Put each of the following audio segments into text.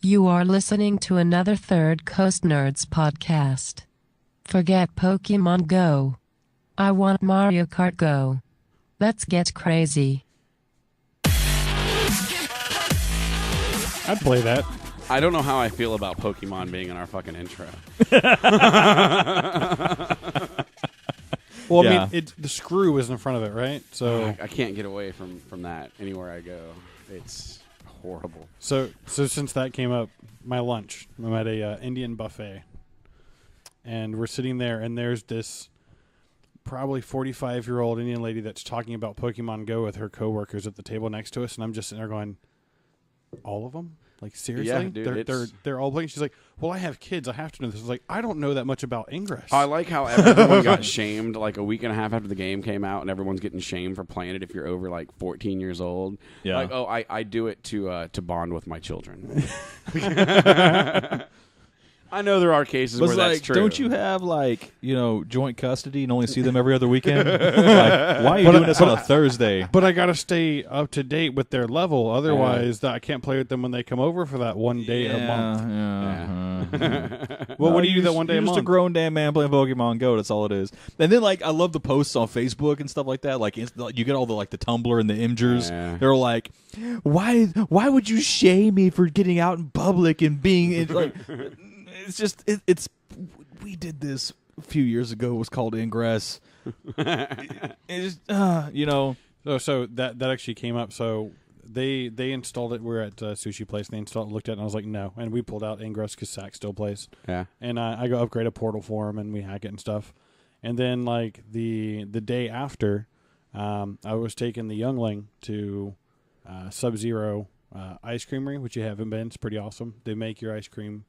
You are listening to another Third Coast Nerds podcast. Forget Pokemon Go. I want Mario Kart Go. Let's get crazy. I'd play that. I don't know how I feel about Pokemon being in our fucking intro. Well, Yeah. I mean, the screw is in front of it, right? So, I can't get away from that anywhere I go. It's horrible. so since that came up, my lunch, I'm at a Indian buffet, and we're sitting there, and there's this probably 45-year-old Indian lady that's talking about Pokemon Go with her coworkers at the table next to us, and I'm just sitting there going, all of them? Like, seriously? Yeah, dude, they're all playing? She's like, well, I have kids. I have to know this. I was like, I don't know that much about Ingress. I like how everyone got shamed like a week and a half after the game came out, and everyone's getting shamed for playing it if you're over like 14 years old. Yeah. Like, oh, I do it to bond with my children. I know there are cases where that's true. Don't you have joint custody and only see them every other weekend? Why are you doing this on a Thursday? But I got to stay up to date with their level. Otherwise, I can't play with them when they come over for that one day a month. Well, what do you do that one day you're a month? just a grown damn man playing Pokemon Go. That's all it is. And then, I love the posts on Facebook and stuff like that. Like, you get all the the Tumblr and the Imgers. Yeah. They're like, why would you shame me for getting out in public and being like? It's just it's. We did this a few years ago. It was called Ingress. It's So that actually came up. So they installed it. We're at Sushi Place. And they installed it, looked at it, and I was like, no. And we pulled out Ingress because Sack still plays. Yeah. And I go upgrade a portal for him, and we hack it and stuff. And then the day after, I was taking the youngling to Sub-Zero Ice Creamery, which you haven't been. It's pretty awesome. They make your ice cream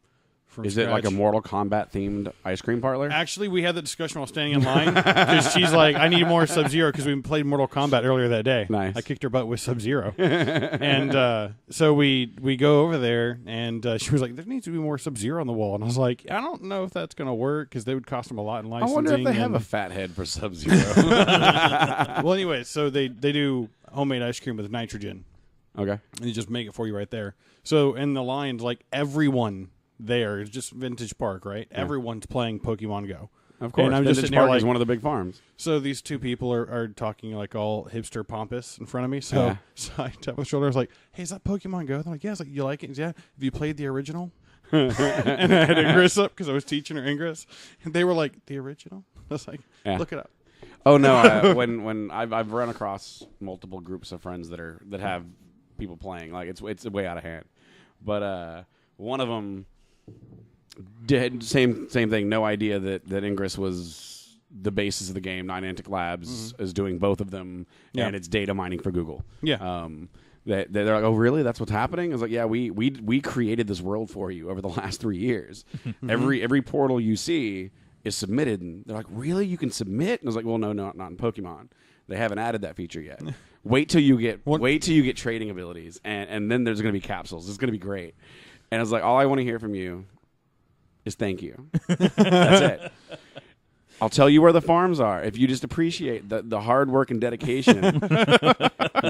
from Is scratch. it like a Mortal Kombat themed ice cream parlor? Actually, we had the discussion while standing in line because she's like, I need more Sub-Zero because we played Mortal Kombat earlier that day. Nice. I kicked her butt with Sub-Zero. And so we go over there, and she was like, there needs to be more Sub-Zero on the wall. And I was like, I don't know if that's going to work because they would cost them a lot in I licensing. wonder if they have a fat head for Sub-Zero. Well, anyway, so they do homemade ice cream with nitrogen. Okay. And they just make it for you right there. So in the lines, like everyone there, it's just Vintage Park, right? Yeah. Everyone's playing Pokemon Go. Of course. And I'm Vintage just sitting Park there is like, one of the big farms. so these two people are talking like all hipster pompous in front of me. So, Yeah. so I tap my shoulder. I was like, hey, is that Pokemon Go? They're like, yeah. I was like, you like it? Yeah. Have you played the original? And I had Ingress up because I was teaching her Ingress. And they were like, the original? I was like, Yeah. look it up. Oh no! When I've run across multiple groups of friends that have people playing, like it's way out of hand. But one of them did same thing. No idea that Ingress was the basis of the game. Niantic Labs is doing both of them, and it's data mining for Google. Yeah. They're like, oh really? That's what's happening? I was like, yeah, we created this world for you over the last 3 years. Every portal you see is submitted, and they're like, really? You can submit? And I was like, well, no, not in Pokemon. They haven't added that feature yet. Wait till you get trading abilities, and then there's going to be capsules. It's going to be great. And I was like, all I want to hear from you is thank you. That's it. I'll tell you where the farms are. If you just appreciate the hard work and dedication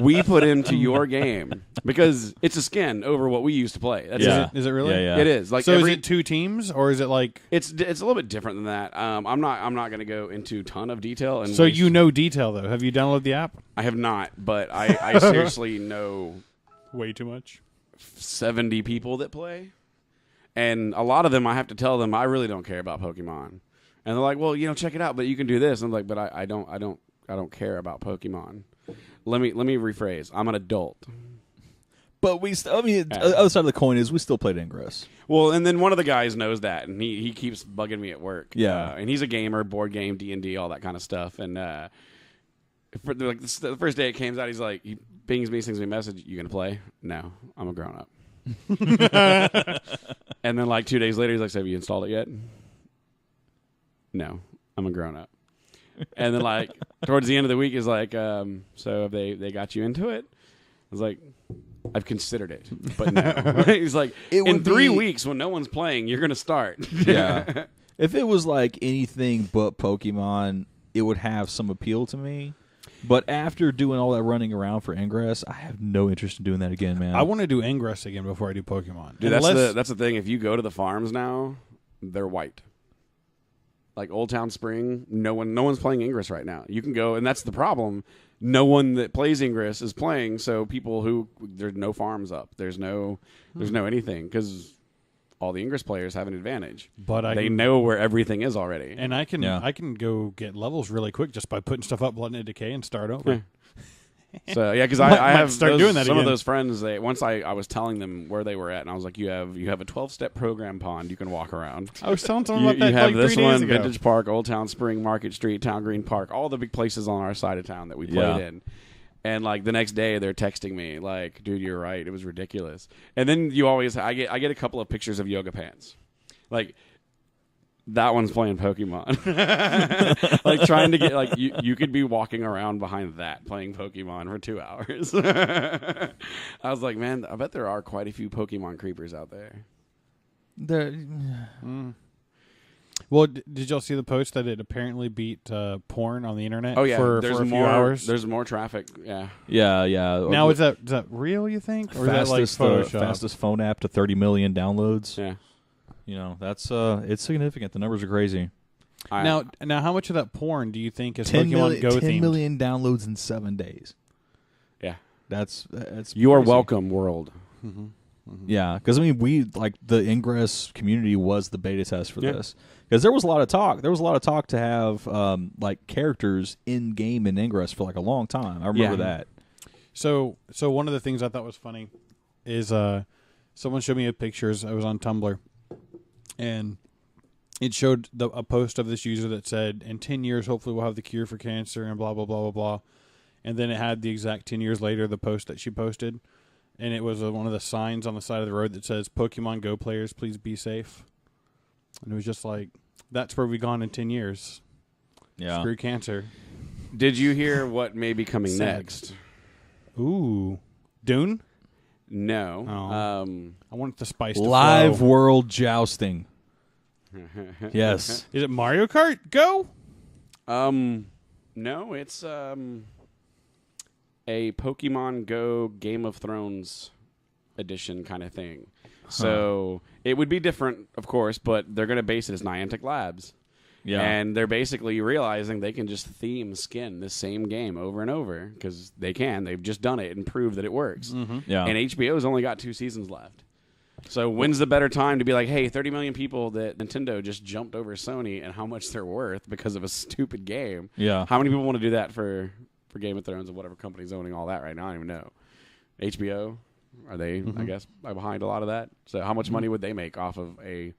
we put into your game, because it's a skin over what we used to play. That's it. Is it really? Yeah. It is. Like, So is it two teams, or is it like... It's a little bit different than that. I'm not going to go into a ton of detail. And So you know detail, though. Have you downloaded the app? I have not, but I seriously know Way too much. 70 people that play, and a lot of them I have to tell them I really don't care about Pokemon. And they're like, well, check it out, but you can do this. And I'm like, but I don't care about Pokemon. Let me rephrase. I'm an adult. But the other side of the coin is we still played Ingress. Well, and then one of the guys knows that, and he keeps bugging me at work. Yeah. And he's a gamer, board game, D&D, all that kind of stuff. And for the first day it came out, he's like, he pings me, sends me a message, you gonna play? No, I'm a grown up. And then like 2 days later, he's like, so have you installed it yet? No, I'm a grown up. And then like towards the end of the week is like, so have they got you into it? I was like, I've considered it, but no. He's like, in 3 weeks when no one's playing, you're gonna start. Yeah. If it was like anything but Pokemon, it would have some appeal to me. But after doing all that running around for Ingress, I have no interest in doing that again, man. I want to do Ingress again before I do Pokemon. Dude, that's the thing. If you go to the farms now, they're white. Like Old Town Spring, no one's playing Ingress right now. You can go, and that's the problem. No one that plays Ingress is playing, so there's no farms up. There's no anything because all the Ingress players have an advantage. But they know where everything is already. And I can go get levels really quick just by putting stuff up, letting it decay, and start over. So yeah, because I have doing that some again. of those friends. Once I was telling them where they were at, and I was like, you have a 12-step program pond you can walk around. I was telling someone about that. You have like this 3 days one, ago. Vintage Park, Old Town Spring, Market Street, Town Green Park, all the big places on our side of town that we played in. And like the next day, they're texting me like, "Dude, you're right. It was ridiculous." And then I get a couple of pictures of yoga pants, like. That one's playing Pokemon. Like trying to get like you could be walking around behind that playing Pokemon for 2 hours. I was like, man, I bet there are quite a few Pokemon creepers out there. Well, did y'all see the post that it apparently beat porn on the internet? Oh yeah, for there's a few more hours. There's more traffic. Yeah. Yeah. Now is that real? You think, or is that like Photoshop? Fastest phone app to 30 million downloads. Yeah. You know, that's it's significant. The numbers are crazy. Now, how much of that porn do you think is 10 Pokemon Go 10 themed? million downloads in 7 days. Yeah. That's You are crazy. welcome, world. Mm-hmm. Mm-hmm. Yeah, because I mean, we like the Ingress community was the beta test for Yeah. this because there was a lot of talk. There was a lot of talk to have like characters in game in Ingress for like a long time. I remember that. So one of the things I thought was funny is someone showed me a pictures. I was on Tumblr, and it showed a post of this user that said, "In 10 years, hopefully we'll have the cure for cancer," and blah blah blah blah blah. And then it had the exact 10 years later the post that she posted, and it was one of the signs on the side of the road that says, "Pokemon Go players, please be safe." And it was just like, that's where we've gone in 10 years. Yeah. Screw cancer. Did you hear what may be coming Sad. next? Ooh, Dune. No. I want the spice to Live flow. world jousting. Yes. Is it Mario Kart Go? No, it's a Pokemon Go Game of Thrones edition kind of thing. So it would be different, of course, but they're going to base it as Niantic Labs. Yeah. And they're basically realizing they can just theme skin this same game over and over because they can. They've just done it and proved that it works. Mm-hmm. Yeah. And HBO's only got 2 seasons left. So when's the better time to be like, hey, 30 million people that Nintendo just jumped over Sony and how much they're worth because of a stupid game? Yeah. How many people want to do that for Game of Thrones and whatever company's owning all that right now? I don't even know. HBO? Are they, I guess, behind a lot of that? So how much money would they make off of a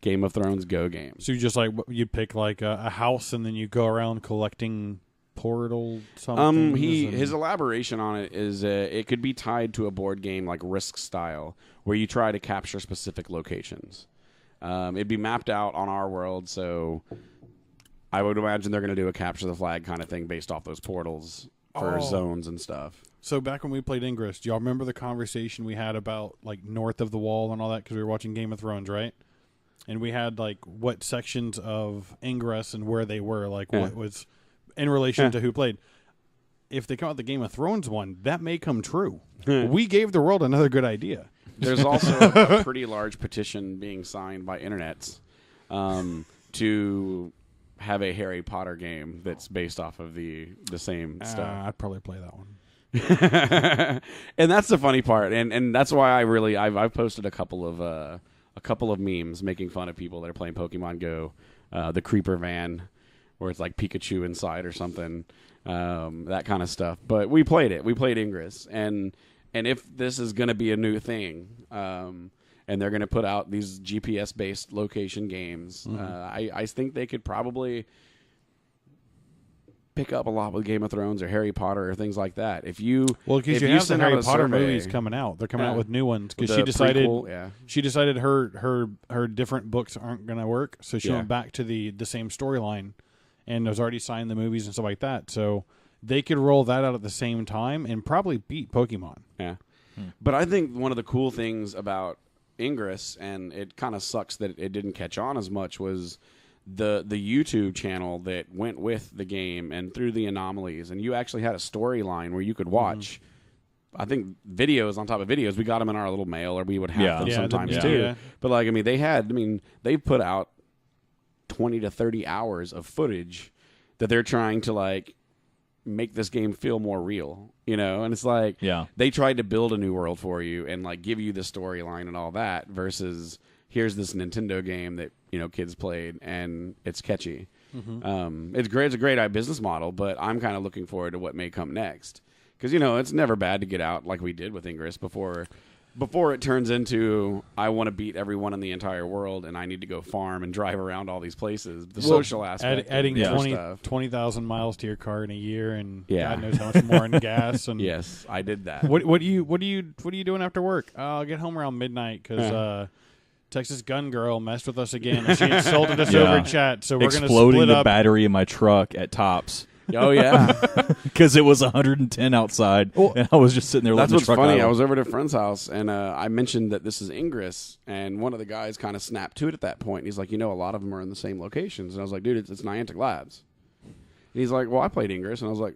Game of Thrones Go game? So you just you pick like a house and then you go around collecting portal something. His elaboration on it is it could be tied to a board game like Risk style, where you try to capture specific locations. It'd be mapped out on our world, so I would imagine they're going to do a capture the flag kind of thing based off those portals for zones and stuff. So back when we played Ingress, do y'all remember the conversation we had about like north of the wall and all that because we were watching Game of Thrones, right? And we had like what sections of Ingress and where they were, like what was in relation to who played. If they come out the Game of Thrones one, that may come true. We gave the world another good idea. There's also a pretty large petition being signed by internets to have a Harry Potter game that's based off of the same stuff. I'd probably play that one. And that's the funny part, and that's why I've posted a couple of memes making fun of people that are playing Pokemon Go, the creeper van, where it's like Pikachu inside or something, that kind of stuff. But we played Ingress, and if this is going to be a new thing, and they're going to put out these GPS based location games, I think they could probably pick up a lot with Game of Thrones or Harry Potter or things like that. Because you have the send Harry Potter movies coming out. They're coming out with new ones because she decided her different books aren't going to work, so she went back to the same storyline and has already signed the movies and stuff like that. So they could roll that out at the same time and probably beat Pokemon. Yeah. But I think one of the cool things about Ingress, and it kind of sucks that it didn't catch on as much, was the YouTube channel that went with the game and through the anomalies, and you actually had a storyline where you could watch. I think videos on top of videos. We got them in our little mail, or we would have them sometimes too. Yeah. But like, I mean, they put out 20 to 30 hours of footage that they're trying to like make this game feel more real, you know? And it's like, they tried to build a new world for you and like give you the storyline and all that versus here's this Nintendo game that, you know, kids played and it's catchy. It's great. It's a great business model, but I'm kind of looking forward to what may come next. Because, you know, it's never bad to get out like we did with Ingress before it turns into I want to beat everyone in the entire world and I need to go farm and drive around all these places. The social aspect. Adding 20,000 miles to your car in a year and God knows how much more in gas. And yes, I did that. What are you doing after work? I'll get home around midnight because Texas Gun Girl messed with us again. And she insulted us over chat, so we're going to split up. Exploding the battery in my truck at Tops. Oh, yeah. Because it was 110 outside, and I was just sitting there letting the truck out. That's what's funny. I was over at a friend's house, and I mentioned that this is Ingress, and one of the guys kind of snapped to it at that point. And he's like, you know, a lot of them are in the same locations. And I was like, dude, it's Niantic Labs. And he's like, well, I played Ingress. And I was like,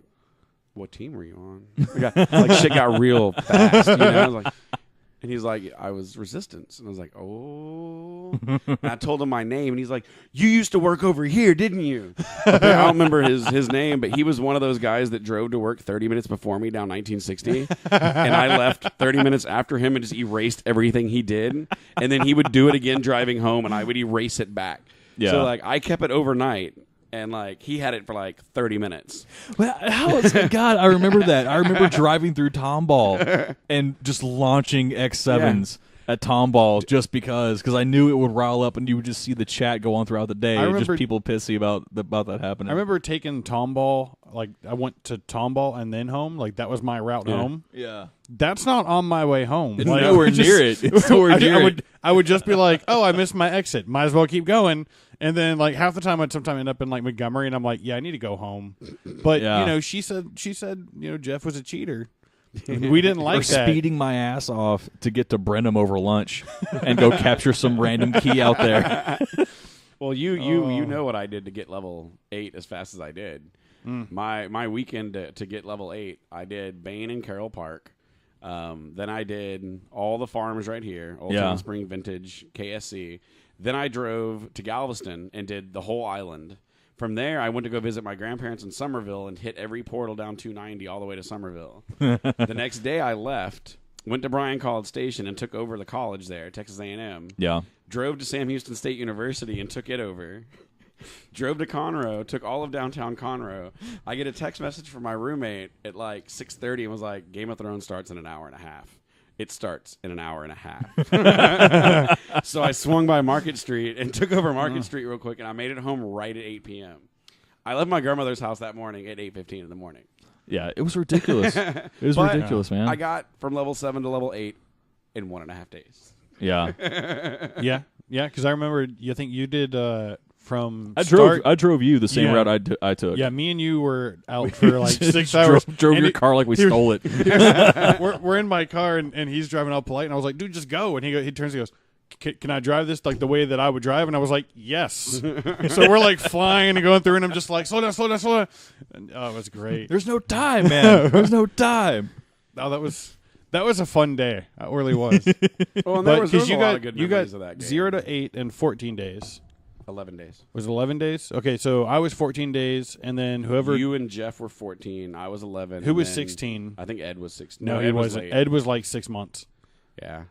what team were you on? Shit got real fast, you know? I was like... And he's like, I was Resistance. And I was like, oh. And I told him my name, and he's like, you used to work over here, didn't you? I don't remember his name, but he was one of those guys that drove to work 30 minutes before me down 1960. And I left 30 minutes after him and just erased everything he did. And then he would do it again driving home, and I would erase it back. Yeah. So, like, I kept it overnight. And, like, he had it for, like, 30 minutes. Well, God, I remember that. I remember driving through Tomball and just launching X7s at Tomball just because I knew it would rile up and you would just see the chat go on throughout the day. Just people pissy about that happening. I remember taking Tomball, like, I went to Tomball and then home. Like, that was my route home. Yeah. That's not on my way home. It's nowhere near it. It's nowhere near it. I would just be like, oh, I missed my exit. Might as well keep going. And then, like, half the time I'd sometimes end up in, like, Montgomery, and I'm like, yeah, I need to go home. But, you know, she said, you know, Jeff was a cheater. We didn't like that. Speeding my ass off to get to Brenham over lunch and go capture some random key out there. Well, you know what I did to get level 8 as fast as I did. My weekend to get level 8, I did Bain and Carroll Park. Then I did all the farms right here, Old Town Spring Vintage, KSC. Then I drove to Galveston and did the whole island. From there, I went to go visit my grandparents in Somerville and hit every portal down 290 all the way to Somerville. The next day, I left, went to Bryan College Station and took over the college there, Texas A&M. Yeah. Drove to Sam Houston State University and took it over. Drove to Conroe, took all of downtown Conroe. I get a text message from my roommate at like 6:30 and was like, Game of Thrones starts in an hour and a half. It starts in an hour and a half. So I swung by Market Street and took over Market Street real quick, and I made it home right at 8 p.m. I left my grandmother's house that morning at 8:15 in the morning. Yeah, it was ridiculous. It was ridiculous, man. I got from level 7 to level 8 in 1.5 days. Yeah. Yeah, because I remember, I think you did... I drove you the same route I took. Yeah, me and you were out for like 6 hours. Drove your car like we stole it. We're in my car and he's driving all polite, and I was like, dude, just go. And he turns and goes, can I drive this like the way that I would drive? And I was like, yes. So we're like flying and going through, and I'm just like, slow down. And, oh, it was great. There's no time, man. There's no time. Oh, that was a fun day. It really was. Well, and there was a lot of good memories of that game. 0 to 8 in 14 days. 11 days. Was it 11 days? Okay, so I was 14 days, and then whoever... You and Jeff were 14. I was 11. Who was 16? I think Ed was 16. No, he wasn't. Ed was like 6 months. Yeah.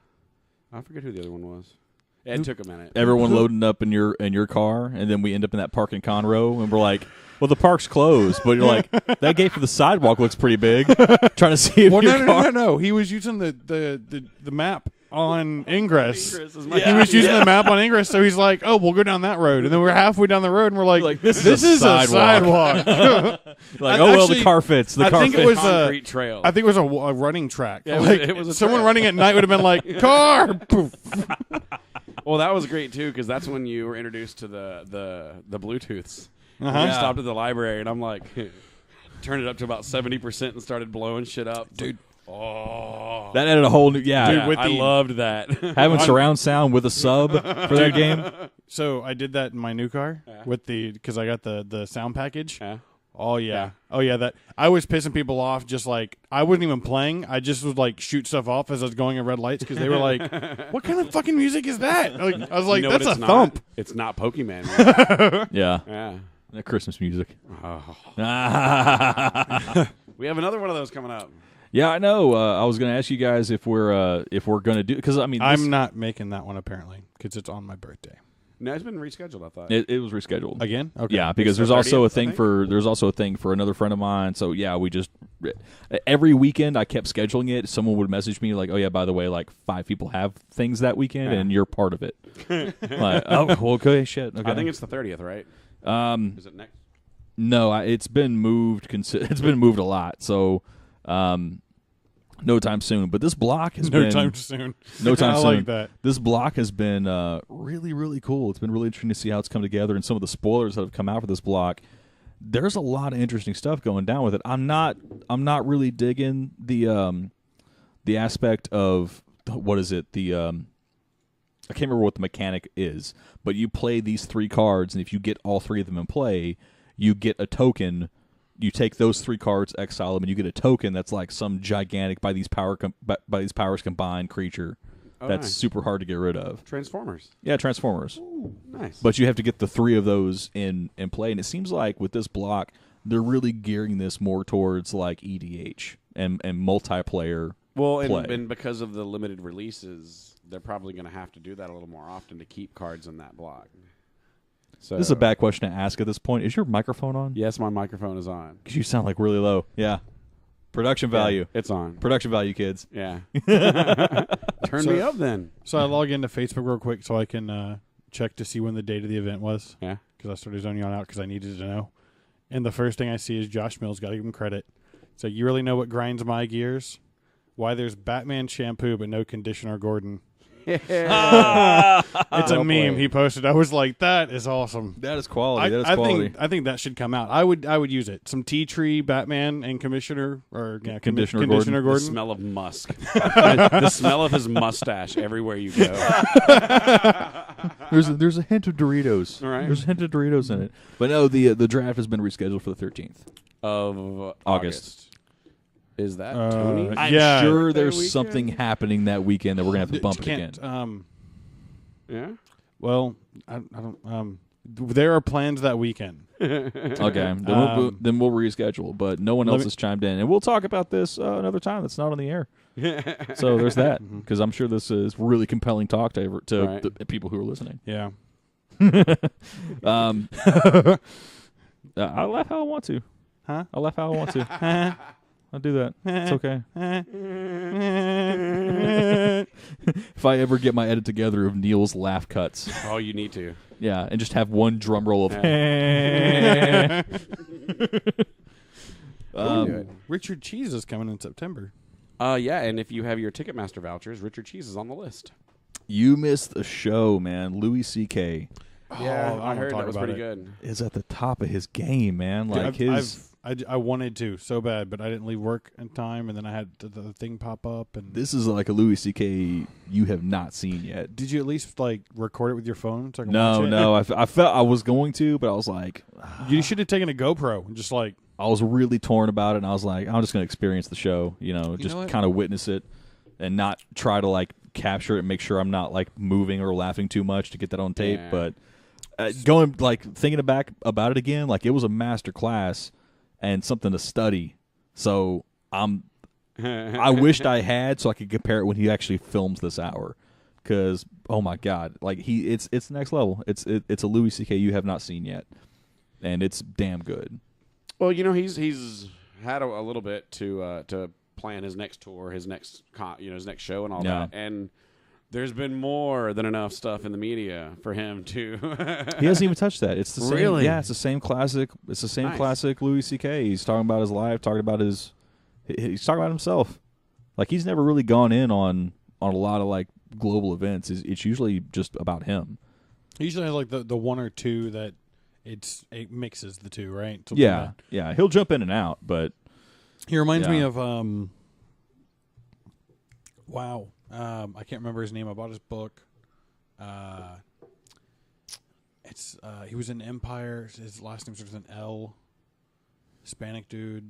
I forget who the other one was. Ed took a minute. Everyone loading up in your car, and then we end up in that park in Conroe, and we're like, well, the park's closed, but you're like, that gate for the sidewalk looks pretty big. Trying to see if no. He was using the map on Ingress. He was using the map on Ingress, so he's like, oh, we'll go down that road. And then we're halfway down the road, and we're like this is a sidewalk. The car fits. The car fits. It was a concrete trail. I think it was a running track. Yeah, it was a someone trail. Running at night would have been like, car! Poof. Well, that was great, too, because that's when you were introduced to the Bluetooths. Uh-huh. We stopped at the library, and I'm like, turned it up to about 70% and started blowing shit up. Dude. Oh. That added a whole new Dude, with I the- loved that. having surround sound with a sub for that game. So I did that in my new car with because I got the sound package. Yeah. Oh yeah. Oh yeah. That I was pissing people off. Just like I wasn't even playing. I just would like shoot stuff off as I was going at red lights because they were like, "What kind of fucking music is that?" Like, I was like, You know "That's what a it's thump." Not? It's not Pokemon. Man. Yeah, Yeah. that Christmas music. Oh. yeah, We have another one of those coming up. I know. I was going to ask you guys if we're going to do, because I mean, I'm not making that one apparently because it's on my birthday. No, it's been rescheduled. I thought. it was rescheduled Again? Okay. Yeah, because It's there's the also a 30th, I thing think. there's also a thing for another friend of mine. So yeah, we just every weekend I kept scheduling it. Someone would message me like, "Oh yeah, by the way, like 5 people have things that weekend, Yeah. and you're part of it." Like, oh, well, okay, shit. Okay. I think it's the 30th, right? Is it next? No, it's been moved. It's been moved a lot. So, no time soon. But this block has No been time soon. no time I soon. like that. This block has been really, really cool. It's been really interesting to see how it's come together and some of the spoilers that have come out for this block. There's a lot of interesting stuff going down with it. I'm not really digging the aspect of what is it? I can't remember what the mechanic is, but you play these 3 cards, and if you get all 3 of them in play, you get a token. You take those 3 cards, exile them, and you get a token that's like some gigantic by these powers combined creature that's nice. super hard to get rid of. Transformers. Yeah, Transformers. Ooh, nice. But you have to get the 3 of those in play, and it seems like with this block, they're really gearing this more towards like EDH and multiplayer. well, play. and because of the limited releases, they're probably going to have to do that a little more often to keep cards in that block. So This is a bad question to ask at this point. Is your microphone on? Yes, my microphone is on. Because you sound like really low. Yeah. Production value. Yeah, it's on. Production value, kids. Yeah. Turn So- me up then. So I log into Facebook real quick so I can check to see when the date of the event was Yeah. because I started zoning out because I needed to know. And the first thing I see is Josh Mills. Got to give him credit. So you really know what grinds my gears? Why there's Batman shampoo but no conditioner Gordon. It's a Well meme played. he posted. I was like, that is awesome. That is quality. I think that should come out. I would use it. Some tea tree Batman and Commissioner or Conditioner The Gordon. smell of musk. The smell of his mustache everywhere you go. There's a hint of Doritos. All right. There's a hint of Doritos in it. But no, the draft has been rescheduled for the 13th. Of August. Is that Tony? I'm Yeah. sure Birthday there's weekend? something happening that weekend that we're gonna have to bump it again. Can't, Yeah. well, I don't. There are plans that weekend. Okay, then we'll reschedule. But no one Let else me- has chimed in, and we'll talk about this another time. That's not on the air. So there's that, because I'm sure this is really compelling talk to Right. the people who are listening. Yeah. I'll laugh how I want to. Huh? I'll laugh how I want to. I'll do that. It's okay. If I ever get my edit together of Neil's laugh cuts, Oh, you need to. yeah, and just have one drum roll of. Richard Cheese is coming in September. Yeah, and if you have your Ticketmaster vouchers, Richard Cheese is on the list. You missed the show, man. Louis C.K. Yeah, I I heard talk that was about pretty it. good. is at the top of his game, man. Like I wanted to so bad, but I didn't leave work in time, and then I had the thing pop up. And this is like a Louis C.K. you have not seen yet. did you at least like record it with your phone? So I can watch it? No. I felt I was going to, but I was like, You should have taken a GoPro and just like. I was really torn about it, and I was like, I'm just going to experience the show, just know what? kind of witness it and not try to like capture it and make sure I'm not like moving or laughing too much to get that on tape. Yeah. But thinking back about it again, like it was a master class and something to study. So I wished I had so I could compare it when he actually films this hour. Because, oh my God, like it's next level. It's a Louis C.K. you have not seen yet, and it's damn good. Well, he's had a little bit to plan his next tour, his next his next show, and all Yeah. that. And there's been more than enough stuff in the media for him to. He hasn't even touched that. It's the same. Really? Yeah, it's the same classic. It's the same Nice. classic Louis C.K. He's talking about his life, talking about he's talking about himself. Like he's never really gone in on a lot of like global events. It's usually just about him. He usually has like the one or two that it mixes the two, right? Something Yeah, like that. yeah. He'll jump in and out, but He reminds me Yeah. of Wow. I can't remember his name. I bought his book. He was in Empire. His last name starts with an L. Hispanic dude.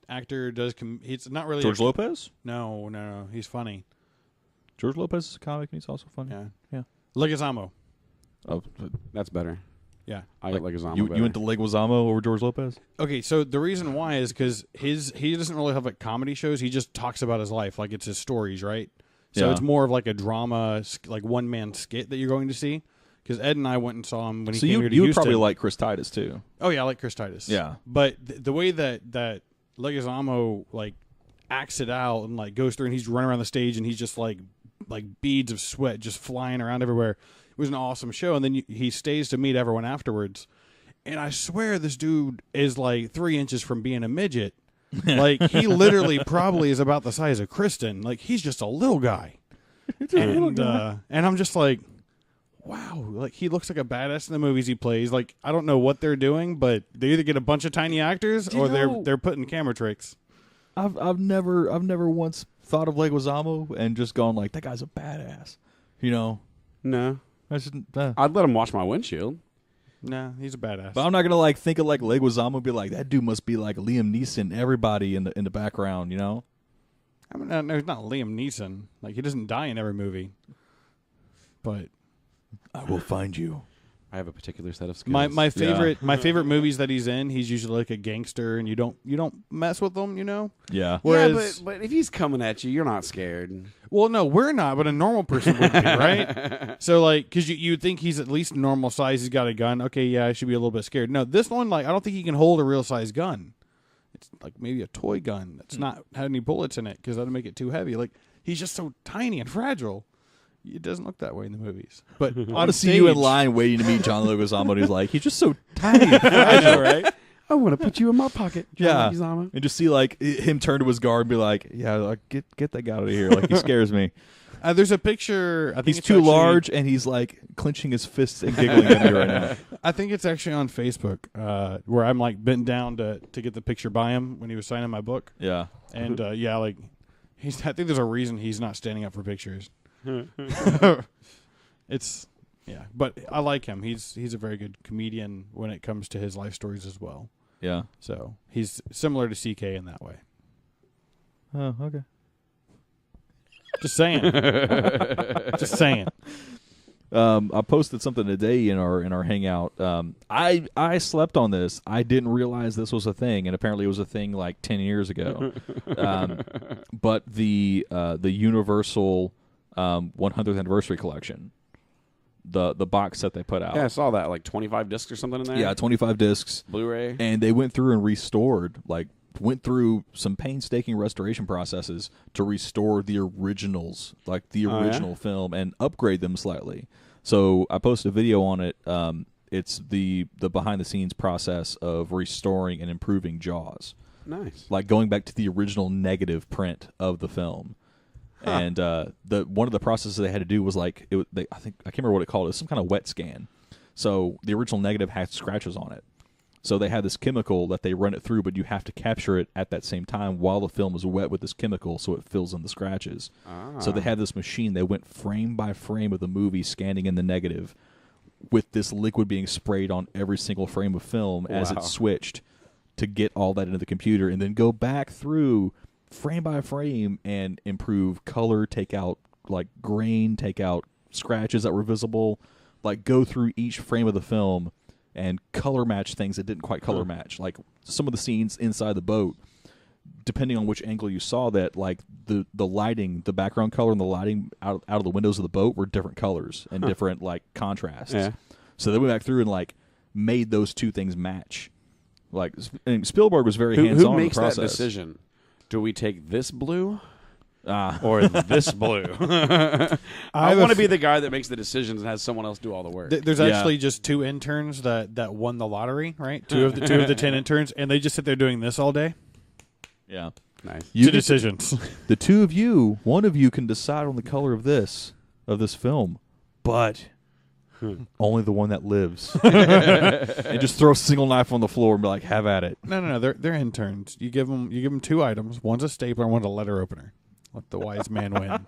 Actor does. He's not really George Lopez. No. He's funny. George Lopez is a comic, and he's also funny. Yeah. Leguizamo. Oh, that's better. Yeah. I like Leguizamo You better. went to Leguizamo over George Lopez? Okay, so the reason why is because he doesn't really have like comedy shows. He just talks about his life, like it's his stories, right? So Yeah. it's more of like a drama, like one man skit that you're going to see. Because Ed and I went and saw him when he came here to you would Houston. probably like Chris Titus too. Oh yeah, I like Chris Titus. Yeah. But the way that Leguizamo like acts it out and like goes through and he's running around the stage and he's just like beads of sweat just flying around everywhere. It was an awesome show. And then he stays to meet everyone afterwards. And I swear this dude is like 3 inches from being a midget. Like he literally probably is about the size of Kristen. Like he's just a little guy. And I'm just like, wow, like he looks like a badass in the movies he plays. Like I don't know what they're doing, but they either get a bunch of tiny actors or they're putting camera tricks. I've never once thought of Leguizamo and just gone like that guy's a badass. You know, No. I just, I'd let him wash my windshield. Nah, he's a badass. but I'm not gonna like think of like Leguizamo and be like that dude must be like Liam Neeson. Everybody in the background, you know. I mean, no, he's not Liam Neeson. Like he doesn't die in every movie. But I will find you. I have a particular set of skills. my favorite movies that he's in, he's usually like a gangster, and you don't mess with him, you know. Yeah. Whereas, but if he's coming at you, you're not scared. well, no, we're not, but a normal person would be, right? So like, because you'd think he's at least normal size, he's got a gun. Okay, yeah, I should be a little bit scared. No, this one, like, I don't think he can hold a real size gun. It's like maybe a toy gun that's not had any bullets in it because that'd make it too heavy. Like he's just so tiny and fragile. It doesn't look that way in the movies. But I on want to see you in stage- line waiting to meet John Leguizamo. And he's like, he's just so tiny and fragile, right? I want to put you in my pocket, John Yeah. Leguizamo. And just see like him turn to his guard and be like, yeah, like, get that guy out of here. Like he scares me. there's a picture. I think He's it's too actually- large and he's like clenching his fists and giggling at me right now. I think it's actually on Facebook where I'm like bent down to get the picture by him when he was signing my book. Yeah. And yeah, like I think there's a reason he's not standing up for pictures. It's but I like him. He's a very good comedian when it comes to his life stories as well. Yeah. So he's similar to CK in that way. Oh, okay. Just saying. Just saying. I posted something today in our hangout. I slept on this. I didn't realize this was a thing, and apparently it was a thing like 10 years ago. But the Universal 100th anniversary collection, the box set they put out. Yeah, I saw that. Like 25 discs or something in there? Yeah, 25 discs. Blu-ray? And they went through and restored, went through some painstaking restoration processes to restore the originals, like the original film, and upgrade them slightly. So I posted a video on it. It's the behind-the-scenes process of restoring and improving Jaws. Nice. Like going back to the original negative print of the film. Huh. And one of the processes they had to do was I can't remember what it called. It was some kind of wet scan. So the original negative had scratches on it. So they had this chemical that they run it through, but you have to capture it at that same time while the film is wet with this chemical, so it fills in the scratches. So they had this machine. They went frame by frame of the movie, scanning in the negative, with this liquid being sprayed on every single frame of film as it switched to get all that into the computer, and then go back through frame by frame and improve color, take out like grain, take out scratches that were visible, like go through each frame of the film and color match things that didn't quite color match. Like some of the scenes inside the boat, depending on which angle you saw that, like the lighting, the background color and the lighting out of the windows of the boat were different colors and different like contrasts. Yeah. So they went back through and like made those two things match. Like, and Spielberg was very hands-on Who makes in the process. that decision? Do we take this blue or this blue? I want to be the guy that makes the decisions and has someone else do all the work. There's actually just 2 interns that won the lottery, right? Two of the 10 interns, and they just sit there doing this all day. Yeah. Nice. Two decisions. The two of you, one of you can decide on the color of this film, but only the one that lives. And just throw a single knife on the floor and be like, have at it. No. They're interns. You give them 2 items. One's a stapler and one's a letter opener. Let the wise man win.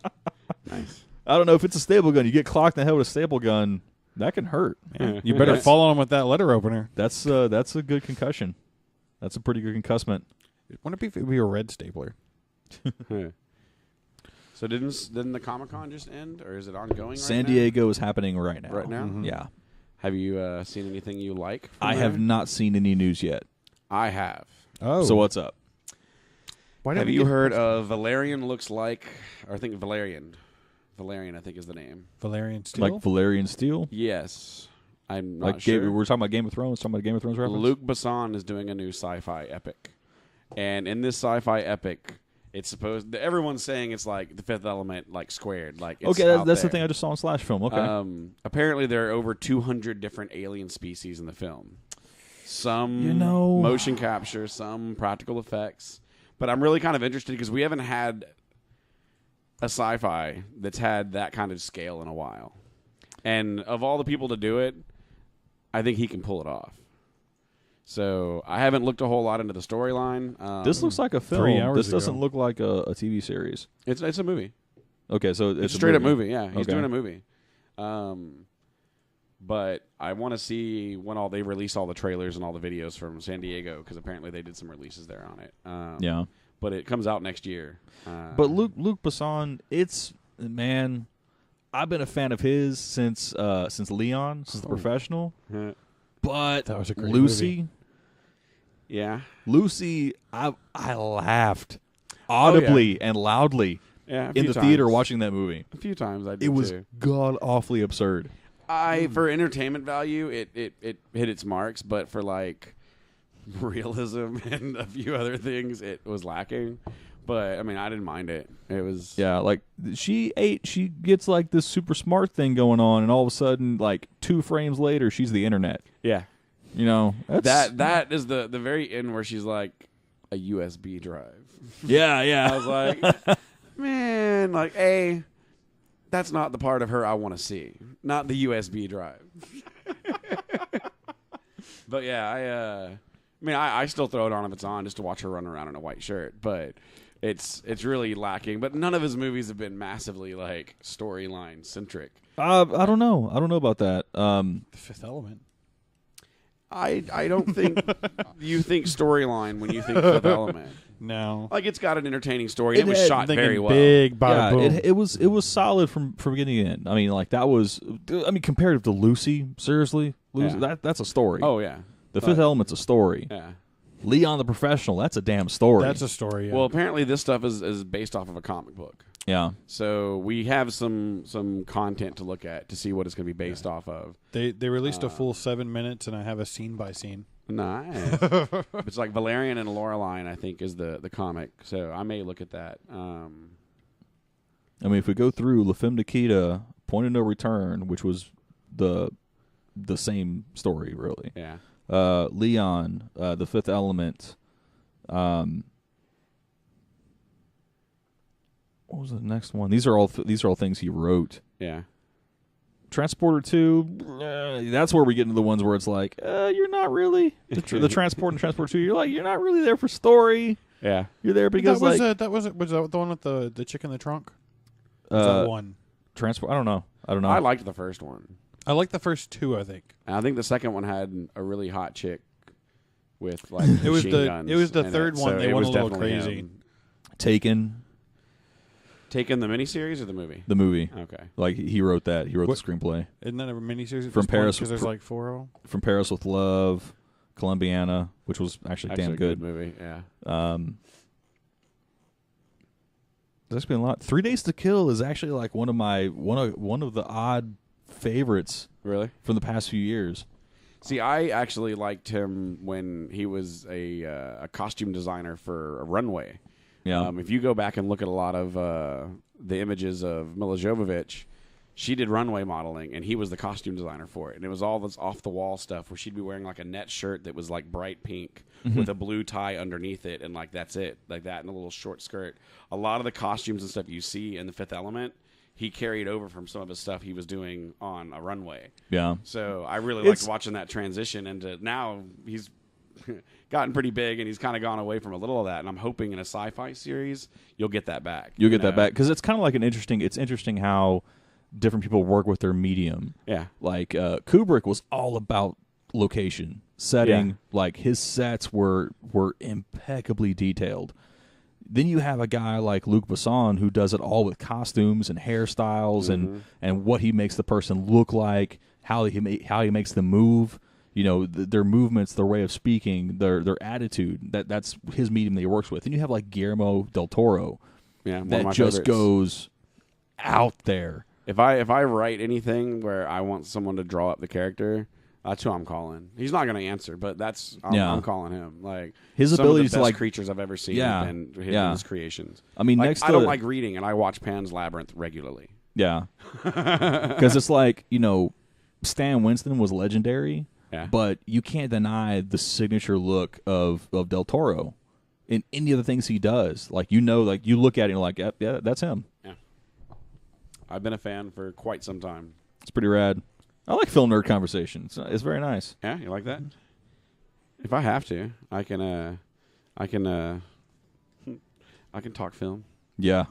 Nice. I don't know if it's a staple gun. You get clocked in the head with a staple gun, that can hurt. Yeah. You better fall on him with that letter opener. That's a good concussion. That's a pretty good concussment. Wouldn't it be a red stapler? So didn't the Comic-Con just end, or is it ongoing right San now? Diego is happening right now. Right now? Mhm. Yeah. Have you seen anything you like? I have not seen any news yet. I have. Oh. So what's up? Why Have didn't you we get heard of Valerian looks like, or I think Valerian. Valerian, I think, is the name. Valerian Steel? Like Valerian Steel? Yes. I'm not Like sure. we're talking about Game of Thrones. Talking about Game of Thrones reference. Luc Besson is doing a new sci-fi epic. And in this sci-fi epic, it's supposed... Everyone's saying it's like The Fifth Element, like squared. Like it's Okay, out that's the there. thing I just saw in Slash Film. Okay. Apparently, there are over 200 different alien species in the film. Some You know- motion capture, some practical effects. But I'm really kind of interested because we haven't had a sci-fi that's had that kind of scale in a while. And of all the people to do it, I think he can pull it off. So I haven't looked a whole lot into the storyline. This looks like a 3 film. hours This doesn't ago. look like a TV series. it's a movie. Okay, so It's a straight up movie. Yeah, he's Okay. doing a movie. But I want to see when they release all the trailers and all the videos from San Diego because apparently they did some releases there on it. Yeah. But it comes out next year. But Luc Besson, man, I've been a fan of his since Leon, since The Professional. But That was a great Lucy, Yeah. Lucy, I laughed audibly and loudly Yeah. in the theater watching that movie. A few times I did It was too. god awfully absurd. For entertainment value, it hit its marks, but for like realism and a few other things, it was lacking. But I mean, I didn't mind it. It was Like she gets like this super smart thing going on, and all of a sudden, like 2 frames later, she's the internet. yeah. You know, That is the very end where she's like a USB drive. yeah, I yeah. was like, man, like that's not the part of her I want to see, not the USB drive. But yeah, I still throw it on if it's on just to watch her run around in a white shirt. But it's really lacking. But none of his movies have been massively like storyline centric. I don't know. I don't know about that. The Fifth Element. I don't think you think storyline when you think Fifth Element. No. Like it's got an entertaining story. And it was had- shot Thinking very well. big, bada Yeah, boom. it was solid from beginning to end. I mean, like that was. I mean, comparative to Lucy, seriously, Lucy, Yeah. that's a story. Oh yeah, The Fifth Element's a story. yeah. Leon the Professional, that's a damn story. That's a story. Yeah. Well, apparently this stuff is based off of a comic book. yeah. So we have some content to look at to see what it's going to be based off of. they released a full 7 minutes, and I have a scene by scene. Nice. It's like Valerian and Loreline, I think, is the comic. So I may look at that. I mean, if we go through La Femme Nikita, Point of No Return, which was the same story, really. Yeah. Leon, The Fifth Element. What was the next one? These are all things he wrote. Yeah. Transporter 2, that's where we get into the ones where it's like, you're not really the Transport and Transporter 2. You're not really there for story. Yeah. You're there because was like that was the one with the chick in the trunk? Was that one? Transport. I don't know. I liked the first one. I like the first 2. I think And I think the second one had a really hot chick with like it was machine guns the in third it. one. So They it went was a little definitely crazy. him. Taken, Taken the miniseries or the movie? the movie. Okay. Like he wrote that. He wrote What- the screenplay. Isn't that a miniseries From Paris- Because there's like 4 of them. From Paris with Love, Columbiana, which was actually damn a good. movie. Yeah. There's been a lot. 3 Days to Kill is actually like one of the odd favorites Really? from the past few years. See, I actually liked him when he was a costume designer for a runway. Yeah. If you go back and look at a lot of the images of Mila Jovovich, she did runway modeling, and he was the costume designer for it. And it was all this off-the-wall stuff where she'd be wearing like a net shirt that was like bright pink with a blue tie underneath it, and like that's it, like that, and a little short skirt. A lot of the costumes and stuff you see in The Fifth Element, he carried over from some of his stuff he was doing on a runway. Yeah. So I really It's- liked watching that transition into now he's gotten pretty big, and he's kind of gone away from a little of that. And I'm hoping in a sci-fi series you'll get that back. You'll get that back because it's kind of like it's interesting how different people work with their medium. Yeah, like Kubrick was all about location setting. Yeah. Like his sets were impeccably detailed. Then you have a guy like Luc Besson who does it all with costumes and hairstyles and what he makes the person look like, how he makes them move. You know, their movements, their way of speaking, their attitude. That's his medium that he works with. And you have like Guillermo del Toro, one of that my just favorites. goes out there. If I write anything where I want someone to draw up the character, that's who I'm calling. He's not going to answer, but I'm calling him. Like his some ability of the to best like creatures I've ever seen Yeah. and Yeah. his creations. I mean, Like, next I to don't like reading, and I watch Pan's Labyrinth regularly. Yeah, because it's like, you know, Stan Winston was legendary, Yeah. but you can't deny the signature look of Del Toro in any of the things he does. Like, you know, like you look at it and you're like, yeah, that's him. Yeah, I've been a fan for quite some time. It's pretty rad. I like film nerd conversations. It's very nice. Yeah, you like that? If I have to, I can talk film. Yeah.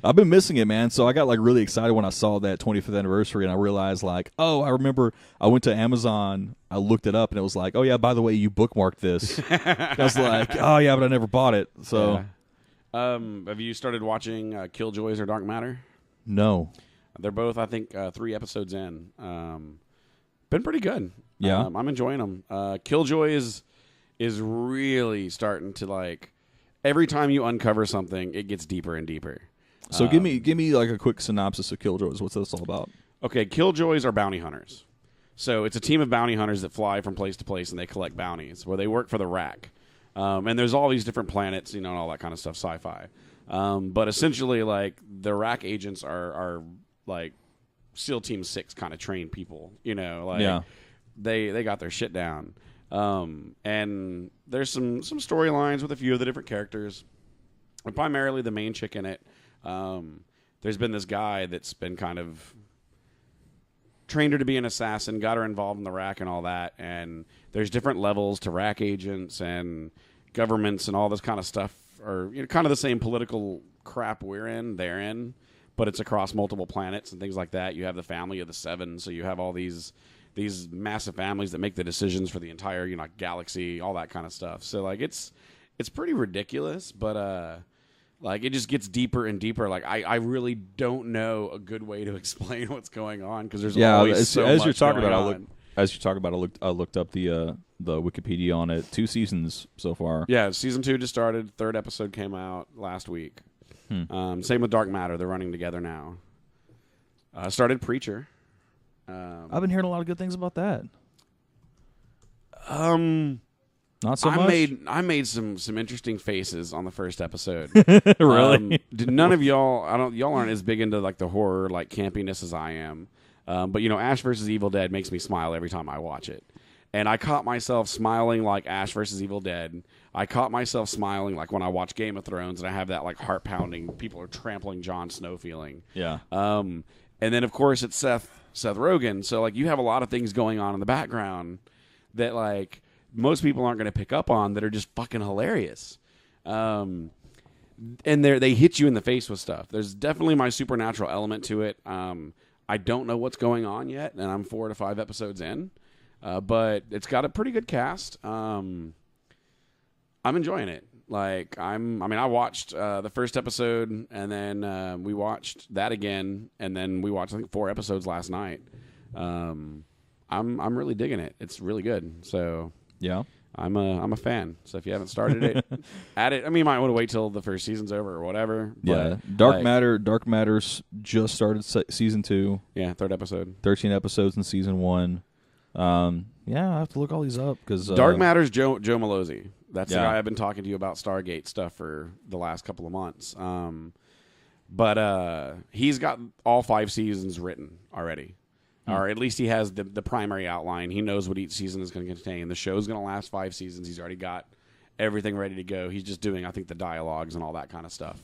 I've been missing it, man. So I got like really excited when I saw that 25th anniversary, and I realized like, oh, I remember I went to Amazon, I looked it up, and it was like, oh yeah, by the way, you bookmarked this. I was like, oh yeah, but I never bought it. So Have you started watching Killjoys or Dark Matter? no. They're both, I think, 3 episodes in. Been pretty good. Yeah. I'm enjoying them. Killjoy is really starting to, like, every time you uncover something, it gets deeper and deeper. So give me like a quick synopsis of Killjoys. What's this all about? Okay, Killjoys are bounty hunters. So it's a team of bounty hunters that fly from place to place and they collect bounties, where they work for the Rack. And there's all these different planets, you know, and all that kind of stuff, sci-fi. But essentially, like, the Rack agents are like SEAL Team 6 kind of trained people, you know, like Yeah. they got their shit down. And there's some storylines with a few of the different characters, but primarily the main chick in it. There's been this guy that's been kind of trained her to be an assassin, got her involved in the Rack and all that. And there's different levels to Rack agents and governments and all this kind of stuff, or, you know, kind of the same political crap they're in, but it's across multiple planets and things like that. You have the family of the 7, so you have all these massive families that make the decisions for the entire, you know, galaxy, all that kind of stuff. So like it's pretty ridiculous, but like it just gets deeper and deeper. Like I really don't know a good way to explain what's going on, because there's always so as much you're talking going about, on. I looked up the Wikipedia on it. 2 seasons so far. Yeah, season 2 just started. 3rd episode came out last week. Same with Dark Matter. They're running together now. Started Preacher. I've been hearing a lot of good things about that. Not so I much. I made some interesting faces on the first episode. Really? Did none of y'all? Y'all aren't as big into like the horror, like campiness as I am. But you know, Ash vs. Evil Dead makes me smile every time I watch it. And I caught myself smiling like Ash vs. Evil Dead. I caught myself smiling like when I watch Game of Thrones, and I have that like heart pounding, people are trampling Jon Snow feeling. Yeah. And then of course it's Seth Rogen. So like you have a lot of things going on in the background that like most people aren't going to pick up on that are just fucking hilarious. And they hit you in the face with stuff. There's definitely my supernatural element to it. I don't know what's going on yet, and I'm 4 to 5 episodes in. But it's got a pretty good cast. I'm enjoying it. Like I watched the first episode, and then we watched that again, and then we watched I think 4 episodes last night. I'm really digging it. It's really good. So Yeah. I'm a fan. So if you haven't started it, add it. I mean, you might want to wait till the first season's over or whatever. Yeah. But, Dark Matter's just started season 2. Yeah, 3rd episode. 13 episodes in season 1. Yeah, I have to look all these up because Dark Matter's Joe Malozzi. That's the Yeah. guy I've been talking to you about Stargate stuff for the last couple of months. But he's got all 5 seasons written already. Or at least he has the primary outline. He knows what each season is going to contain. The show's going to last 5 seasons. He's already got everything ready to go. He's just doing, I think, the dialogues and all that kind of stuff.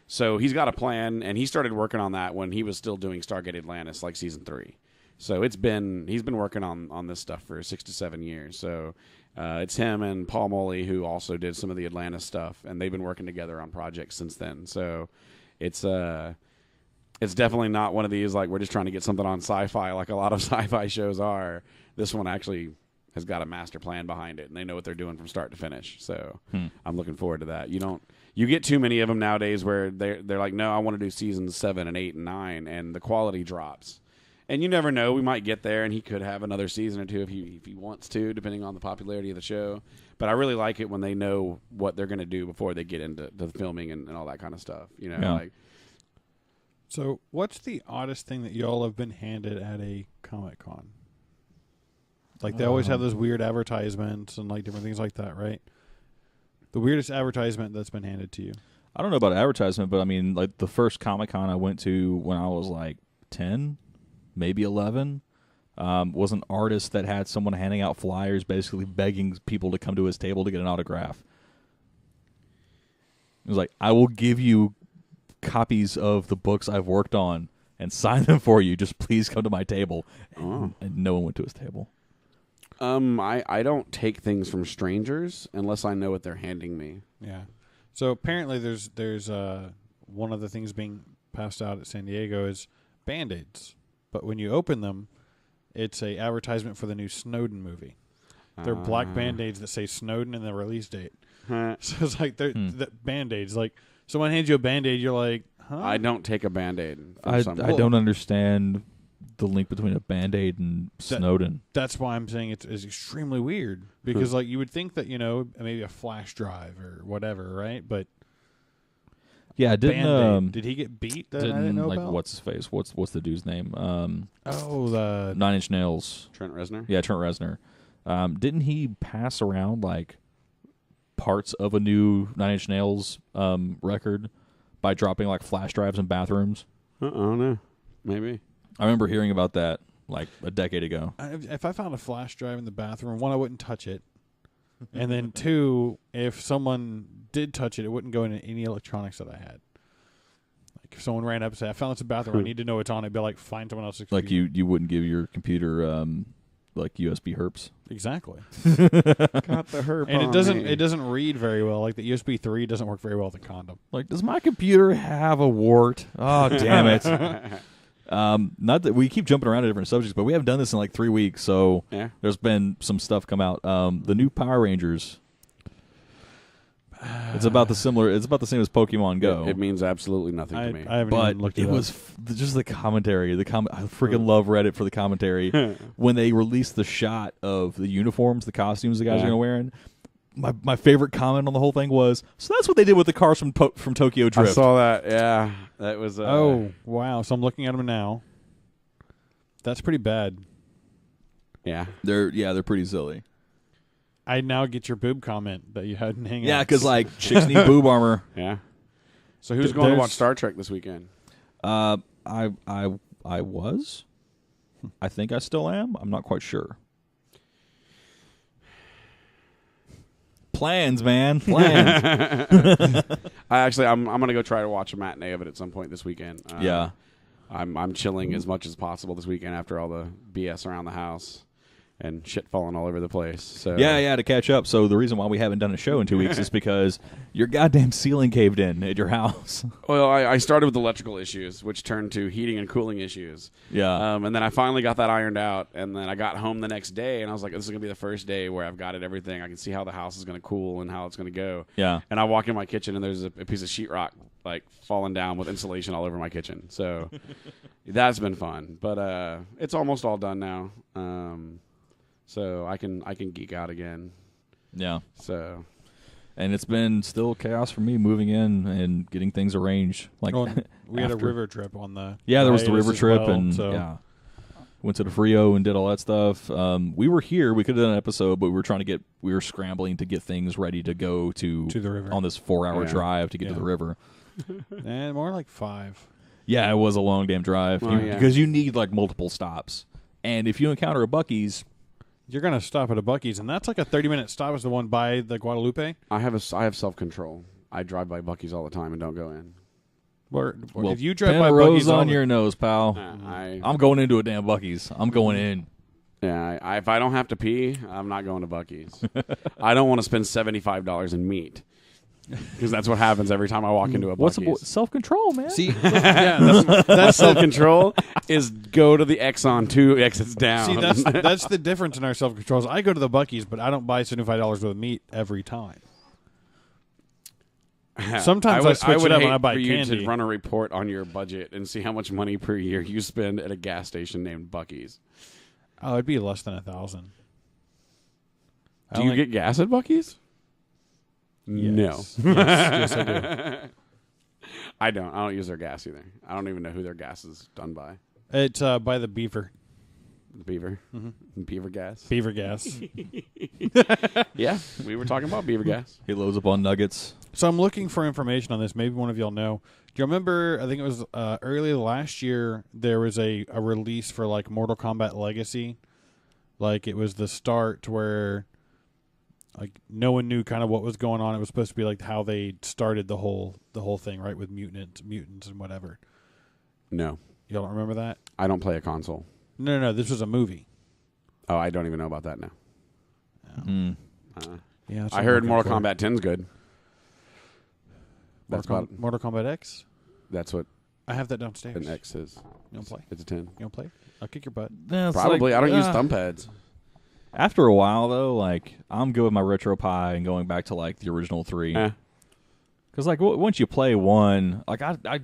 So he's got a plan, and he started working on that when he was still doing Stargate Atlantis, like season 3. So he's been working on this stuff for 6 to 7 years. So it's him and Paul Moley who also did some of the Atlanta stuff, and they've been working together on projects since then. So it's definitely not one of these like we're just trying to get something on Sci-Fi like a lot of Sci-Fi shows are. This one actually has got a master plan behind it, and they know what they're doing from start to finish. So I'm looking forward to that. You get too many of them nowadays where they're like, no, I want to do seasons 7 and 8 and 9, and the quality drops. And you never know. We might get there, and he could have another season or two if he wants to, depending on the popularity of the show. But I really like it when they know what they're going to do before they get into the filming and all that kind of stuff. Like. So, what's the oddest thing that y'all have been handed at a Comic-Con? Like, they always have those weird advertisements and, like, different things like that, right? The weirdest advertisement that's been handed to you. I don't know about advertisement, but I mean, like the first Comic-Con I went to when I was like 10, maybe 11, was an artist that had someone handing out flyers basically begging people to come to his table to get an autograph. It was like, I will give you copies of the books I've worked on and sign them for you. Just please come to my table. And no one went to his table. I don't take things from strangers unless I know what they're handing me. Yeah. So apparently there's one of the things being passed out at San Diego is Band-Aids. But when you open them, it's a advertisement for the new Snowden movie. They're black Band-Aids that say Snowden and the release date. So it's like they're the Band-Aids. Like someone hands you a Band-Aid, you're like, huh? I don't take a Band-Aid. I don't understand the link between a Band-Aid and Snowden. That's why I'm saying it's extremely weird. Because like you would think that, maybe a flash drive or whatever, right? But yeah, did he get beat that I didn't know about? What's his face? What's the dude's name? The 9 Inch Nails. Trent Reznor? Yeah, Trent Reznor. Didn't he pass around like parts of a new 9 Inch Nails record by dropping like flash drives in bathrooms? No. Maybe. I remember hearing about that like a decade ago. If I found a flash drive in the bathroom, one, I wouldn't touch it. And then two, if someone did touch it, it wouldn't go into any electronics that I had. Like if someone ran up and said, I found this in the bathroom, I need to know it's on it, I'd be like, find someone else's computer. Like you wouldn't give your computer like USB herps. Exactly. Got the herp and on it doesn't read very well. Like the USB 3 doesn't work very well with a condom. Like, does my computer have a wart? Oh, damn it. Not that we keep jumping around to different subjects, but we haven't done this in like 3 weeks, so there's been some stuff come out. The new Power Rangers. It's about the same as Pokemon Go. It means absolutely nothing to me. I haven't even looked it up. Was just the commentary. I freaking love Reddit for the commentary. When they released the shot of the uniforms, the costumes the guys are going to wear. My favorite comment on the whole thing was, so that's what they did with the cars from Tokyo Drift. I saw that. Yeah, that was. Oh wow! So I'm looking at them now. That's pretty bad. Yeah, they're pretty silly. I now get your boob comment that you had in Hangouts. Yeah, because like chicks need boob armor. Yeah. So who's going to watch Star Trek this weekend? I was. I think I still am. I'm not quite sure. Plans, man. Plans. I'm gonna go try to watch a matinee of it at some point this weekend. Yeah. I'm chilling as much as possible this weekend after all the BS around the house and shit falling all over the place. So yeah, to catch up. So the reason why we haven't done a show in 2 weeks is because your goddamn ceiling caved in at your house. Well, I started with electrical issues, which turned to heating and cooling issues. Yeah. And then I finally got that ironed out, and then I got home the next day, and I was like, this is going to be the first day where I've got it everything. I can see how the house is going to cool and how it's going to go. Yeah. And I walk in my kitchen, and there's a piece of sheetrock like falling down with insulation all over my kitchen. So that's been fun. But it's almost all done now. So I can geek out again. Yeah. So, and it's been still chaos for me moving in and getting things arranged. Like we had a river trip on the there was the river trip well, and so. Went to the Frio and did all that stuff. We were here. We could have done an episode, but we were scrambling to get things ready to go to the river on this 4-hour drive to get to the river. And more like 5. Yeah, it was a long damn drive because you need like multiple stops. And if you encounter a Buc-ee's, you're going to stop at a Buc-ee's, and that's like a 30-minute stop. Is the one by the Guadalupe? I have self-control. I drive by Buc-ee's all the time and don't go in. Well, if you drive pin by a Buc-ee's rose on your nose, pal. I'm going into a damn Buc-ee's. I'm going in. Yeah, if I don't have to pee, I'm not going to Buc-ee's. I don't want to spend $75 in meat because that's what happens every time I walk into a Buc-ee's. What's self-control, man? See, yeah, that's Self-control is go to the Exxon 2 exits down. See, that's the difference in our self-controls. I go to the Buc-ee's, but I don't buy $75 worth of meat every time. Sometimes I switch would it up hate and I buy for you candy. to run a report on your budget and see how much money per year you spend at a gas station named Buc-ee's. Oh, it'd be less than 1,000. Do you get gas at Buc-ee's? Yes. No. Yes, I do. I don't use their gas either. I don't even know who their gas is done by. It's by the Beaver. The Beaver? Mm-hmm. Beaver gas? Beaver gas. Yeah, we were talking about Beaver gas. He loads up on nuggets. So I'm looking for information on this. Maybe one of y'all know. Do you remember, I think it was early last year, there was a release for like Mortal Kombat Legacy. Like it was the start where like no one knew kind of what was going on. It was supposed to be like how they started the whole thing, right, with mutants and whatever. No. Y'all don't remember that? I don't play a console. No, this was a movie. Oh, I don't even know about that now. Yeah, that's I what heard I'm Mortal looking for. Kombat 10's good. That's Mortal Kombat X? That's what I have that downstairs. an X is. You want to play? It's a 10. You want to play? I'll kick your butt. Yeah, it's Probably. like, I don't use thumb pads. After a while, though, like I'm good with my RetroPie and going back to like the original 3. Because like once you play one, like I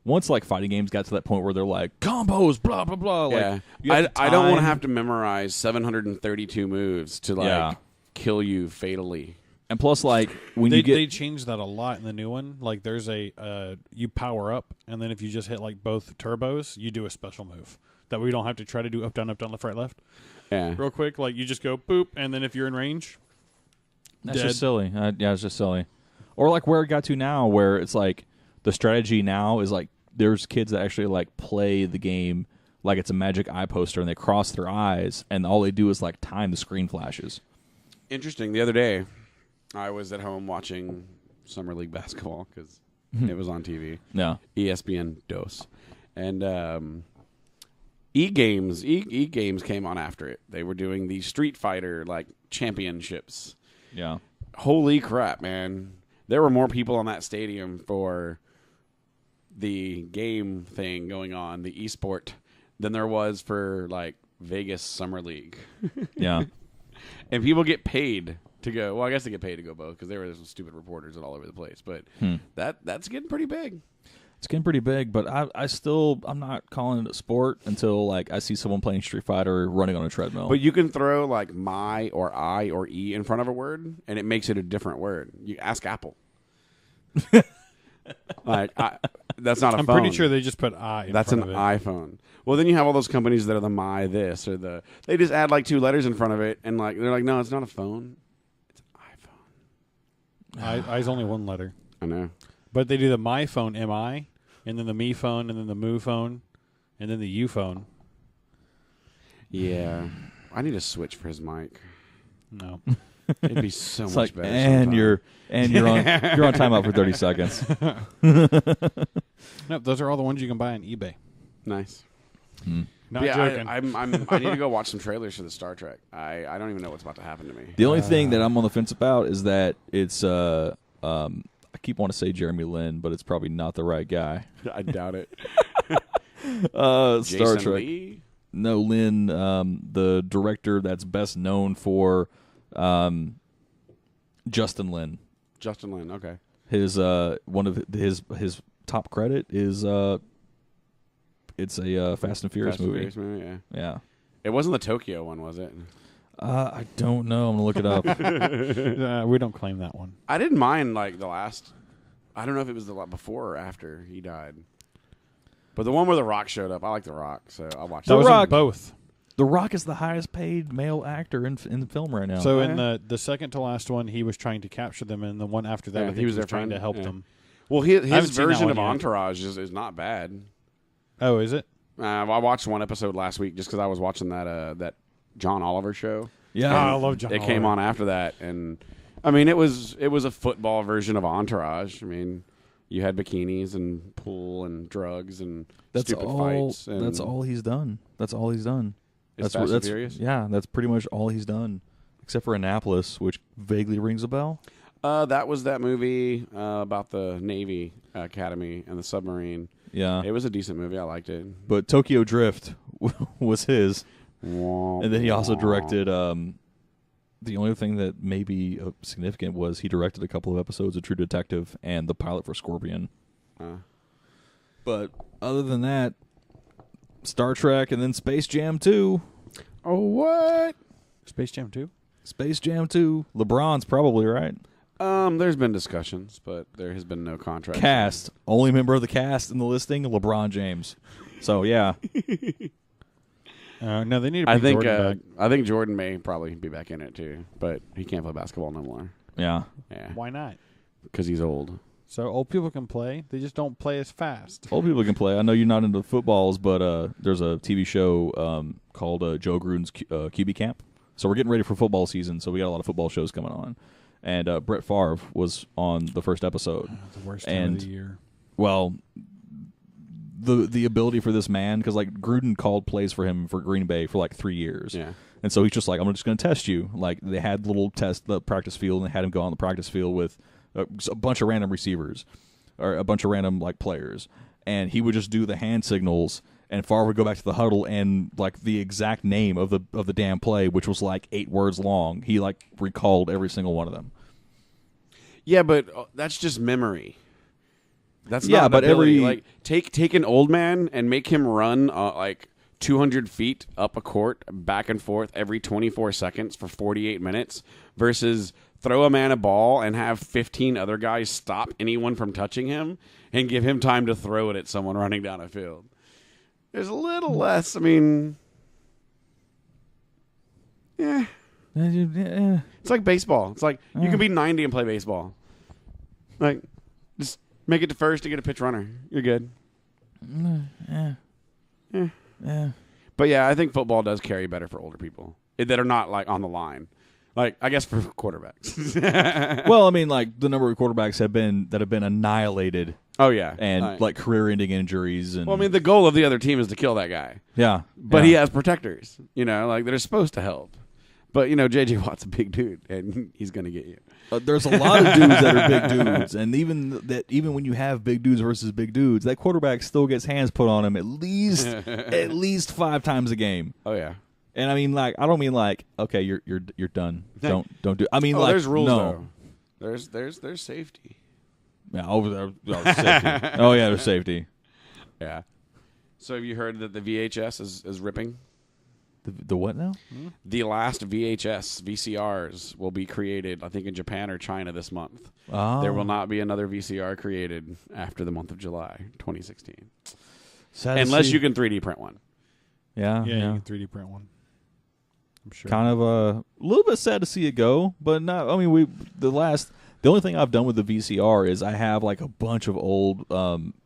once like fighting games got to that point where they're like combos, blah blah blah. Yeah. Like I don't want to have to memorize 732 moves to like Yeah. kill you fatally. And plus, like when They you get changed that a lot in the new one. Like there's a you power up, and then if you just hit like both turbos, you do a special move that we don't have to try to do up down left right. Yeah. Real quick, like you just go boop, and then if you're in range, that's dead. just silly. Yeah, it's just silly. Or like where it got to now, where it's like the strategy now is like there's kids that actually like play the game like it's a magic eye poster, and they cross their eyes, and all they do is like time the screen flashes. Interesting. The other day, I was at home watching Summer League basketball because it was on TV. Yeah. ESPN DOS. And E-Games came on after it. They were doing the Street Fighter like championships. Yeah. Holy crap, man. There were more people on that stadium for the game thing going on, the esport, than there was for like Vegas Summer League. Yeah. And people get paid to go. Well, I guess they get paid to go both because there were some stupid reporters all over the place. But that's getting pretty big. It's getting pretty big, but I'm not calling it a sport until like I see someone playing Street Fighter running on a treadmill. But you can throw like my or I or E in front of a word, and it makes it a different word. You ask Apple. That's not a I'm phone. pretty sure they just put I. That's an front of it. iPhone. Well, then you have all those companies that are the my this or the. They just add like 2 letters in front of it, and like they're like, no, it's not a phone. It's an iPhone. I's only one letter, I know. but they do the my phone MI, and then the me phone, and then the moo phone, and then the you phone. Yeah, I need a switch for his mic. No. It'd be so it's much like, better. and sometime. you're on timeout for 30 seconds. No, those are all the ones you can buy on eBay. Nice. Not Yeah, joking. I need to go watch some trailers for the Star Trek. I don't even know what's about to happen to me. The only thing that I'm on the fence about is that it's I keep wanting to say Jeremy Lin, but it's probably not the right guy. I doubt it. Star Jason Trek. Lee? No, Lin, the director that's best known for Justin Lin. Justin Lin. Okay. His one of his top credit is it's a Fast and Furious movie. Yeah. Yeah. It wasn't the Tokyo one, was it? I don't know. I'm gonna look it up. We don't claim that one. I didn't mind like the last. I don't know if it was the before or after he died. But the one where The Rock showed up, I like The Rock, so I'll watch That The was in Rock. both. The Rock is the highest paid male actor in the film right now. So in the second to last one, he was trying to capture them, and the one after that, Yeah, I think he was their trying friend. to help Yeah. them. Well, his haven't seen that version one of yet. Entourage is not bad. Oh, is it? I watched one episode last week just because I was watching that John Oliver show. yeah, Oh, I love John. It came on after that, and I mean it was a football version of Entourage. I mean, You had bikinis and pool and drugs and That's stupid all. fights. And That's all he's done. That's all he's done. Is Fast and Furious? Yeah, that's pretty much all he's done, except for Annapolis, which vaguely rings a bell. That was that movie about the Navy Academy and the submarine. Yeah, It was a decent movie. I liked it. but Tokyo Drift was his, Womp and then he also womp. directed. The only thing that may be significant was he directed a couple of episodes of True Detective and the pilot for Scorpion. But other than that, Star Trek and then Space Jam 2. Oh, what? Space Jam 2? Space Jam 2. LeBron's probably right. There's been discussions, but there has been no contract. Cast. Only member of the cast in the listing, LeBron James. So, yeah. No, they need to bring Jordan back. I think Jordan may probably be back in it too, but he can't play basketball no more. Yeah. Yeah, Why not? because he's old. So old people can play. They just don't play as fast. Old people can play. I know you're not into footballs, but there's a TV show called Joe Gruden's QB Camp. So we're getting ready for football season, so we got a lot of football shows coming on. And Brett Favre was on the first episode. The worst time of the year. Well, the ability for this man, because like Gruden called plays for him for Green Bay for like 3 years. Yeah. And so he's just like, I'm just going to test you. Like they had little test the practice field, and they had him go on the practice field with a bunch of random receivers or a bunch of random like players, and he would just do the hand signals, and Favre would go back to the huddle and like the exact name of the damn play, which was like 8 words long. He like recalled every single one of them. Yeah, but that's just memory. That's Yeah, not but ability. every- like take an old man and make him run like 200 feet up a court back and forth every 24 seconds for 48 minutes versus throw a man a ball and have 15 other guys stop anyone from touching him and give him time to throw it at someone running down a field. There's a little less. I mean, yeah. It's like baseball. It's like you can be 90 and play baseball. Like, just make it to first and get a pitch runner. You're good. Yeah. But yeah, I think football does carry better for older people that are not like on the line. Like, I guess for quarterbacks. Well, I mean, like the number of quarterbacks have been annihilated, Oh yeah, and like career-ending injuries. And well, I mean, the goal of the other team is to kill that guy. yeah, But yeah. he has protectors, like that are supposed to help. But J.J. Watt's a big dude, and he's gonna get you. There's a lot of dudes that are big dudes, and even when you have big dudes versus big dudes, that quarterback still gets hands put on him at least 5 times a game. Oh yeah. And I mean, like, I don't mean like, okay, you're done. Don't do. I mean, like, there's rules no. though. There's safety. Yeah, over there. Safety. Oh yeah, there's safety. Yeah. So have you heard that the VHS is ripping? The what now? The last VCRs will be created, I think, in Japan or China this month. Oh. There will not be another VCR created after the month of July 2016. Sad to Unless see. you can 3D print one. Yeah, Yeah, you can 3D print one. I'm sure. Kind of a little bit sad to see it go, but not. I mean, the only thing I've done with the VCR is I have like a bunch of old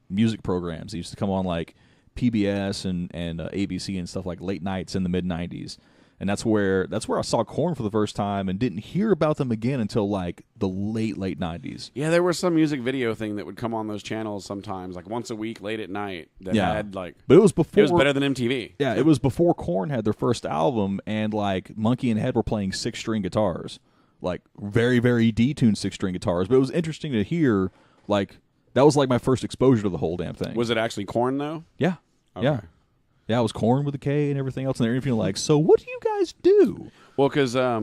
music programs that used to come on like PBS and ABC and stuff like late nights in the mid '90s, and that's where I saw Korn for the first time and didn't hear about them again until like the late '90s. Yeah, there was some music video thing that would come on those channels sometimes, like once a week, late at night. That had like, but it was before. it was better than MTV. Yeah, it was before Korn had their first album, and like Monkey and Head were playing 6-string guitars, like very, very detuned 6-string guitars. But it was interesting to hear, like, that was like my first exposure to the whole damn thing. Was it actually Korn though? Yeah, Okay. yeah. It was Korn with a K and everything else, and they're interviewing like, so what do you guys do? Well, because I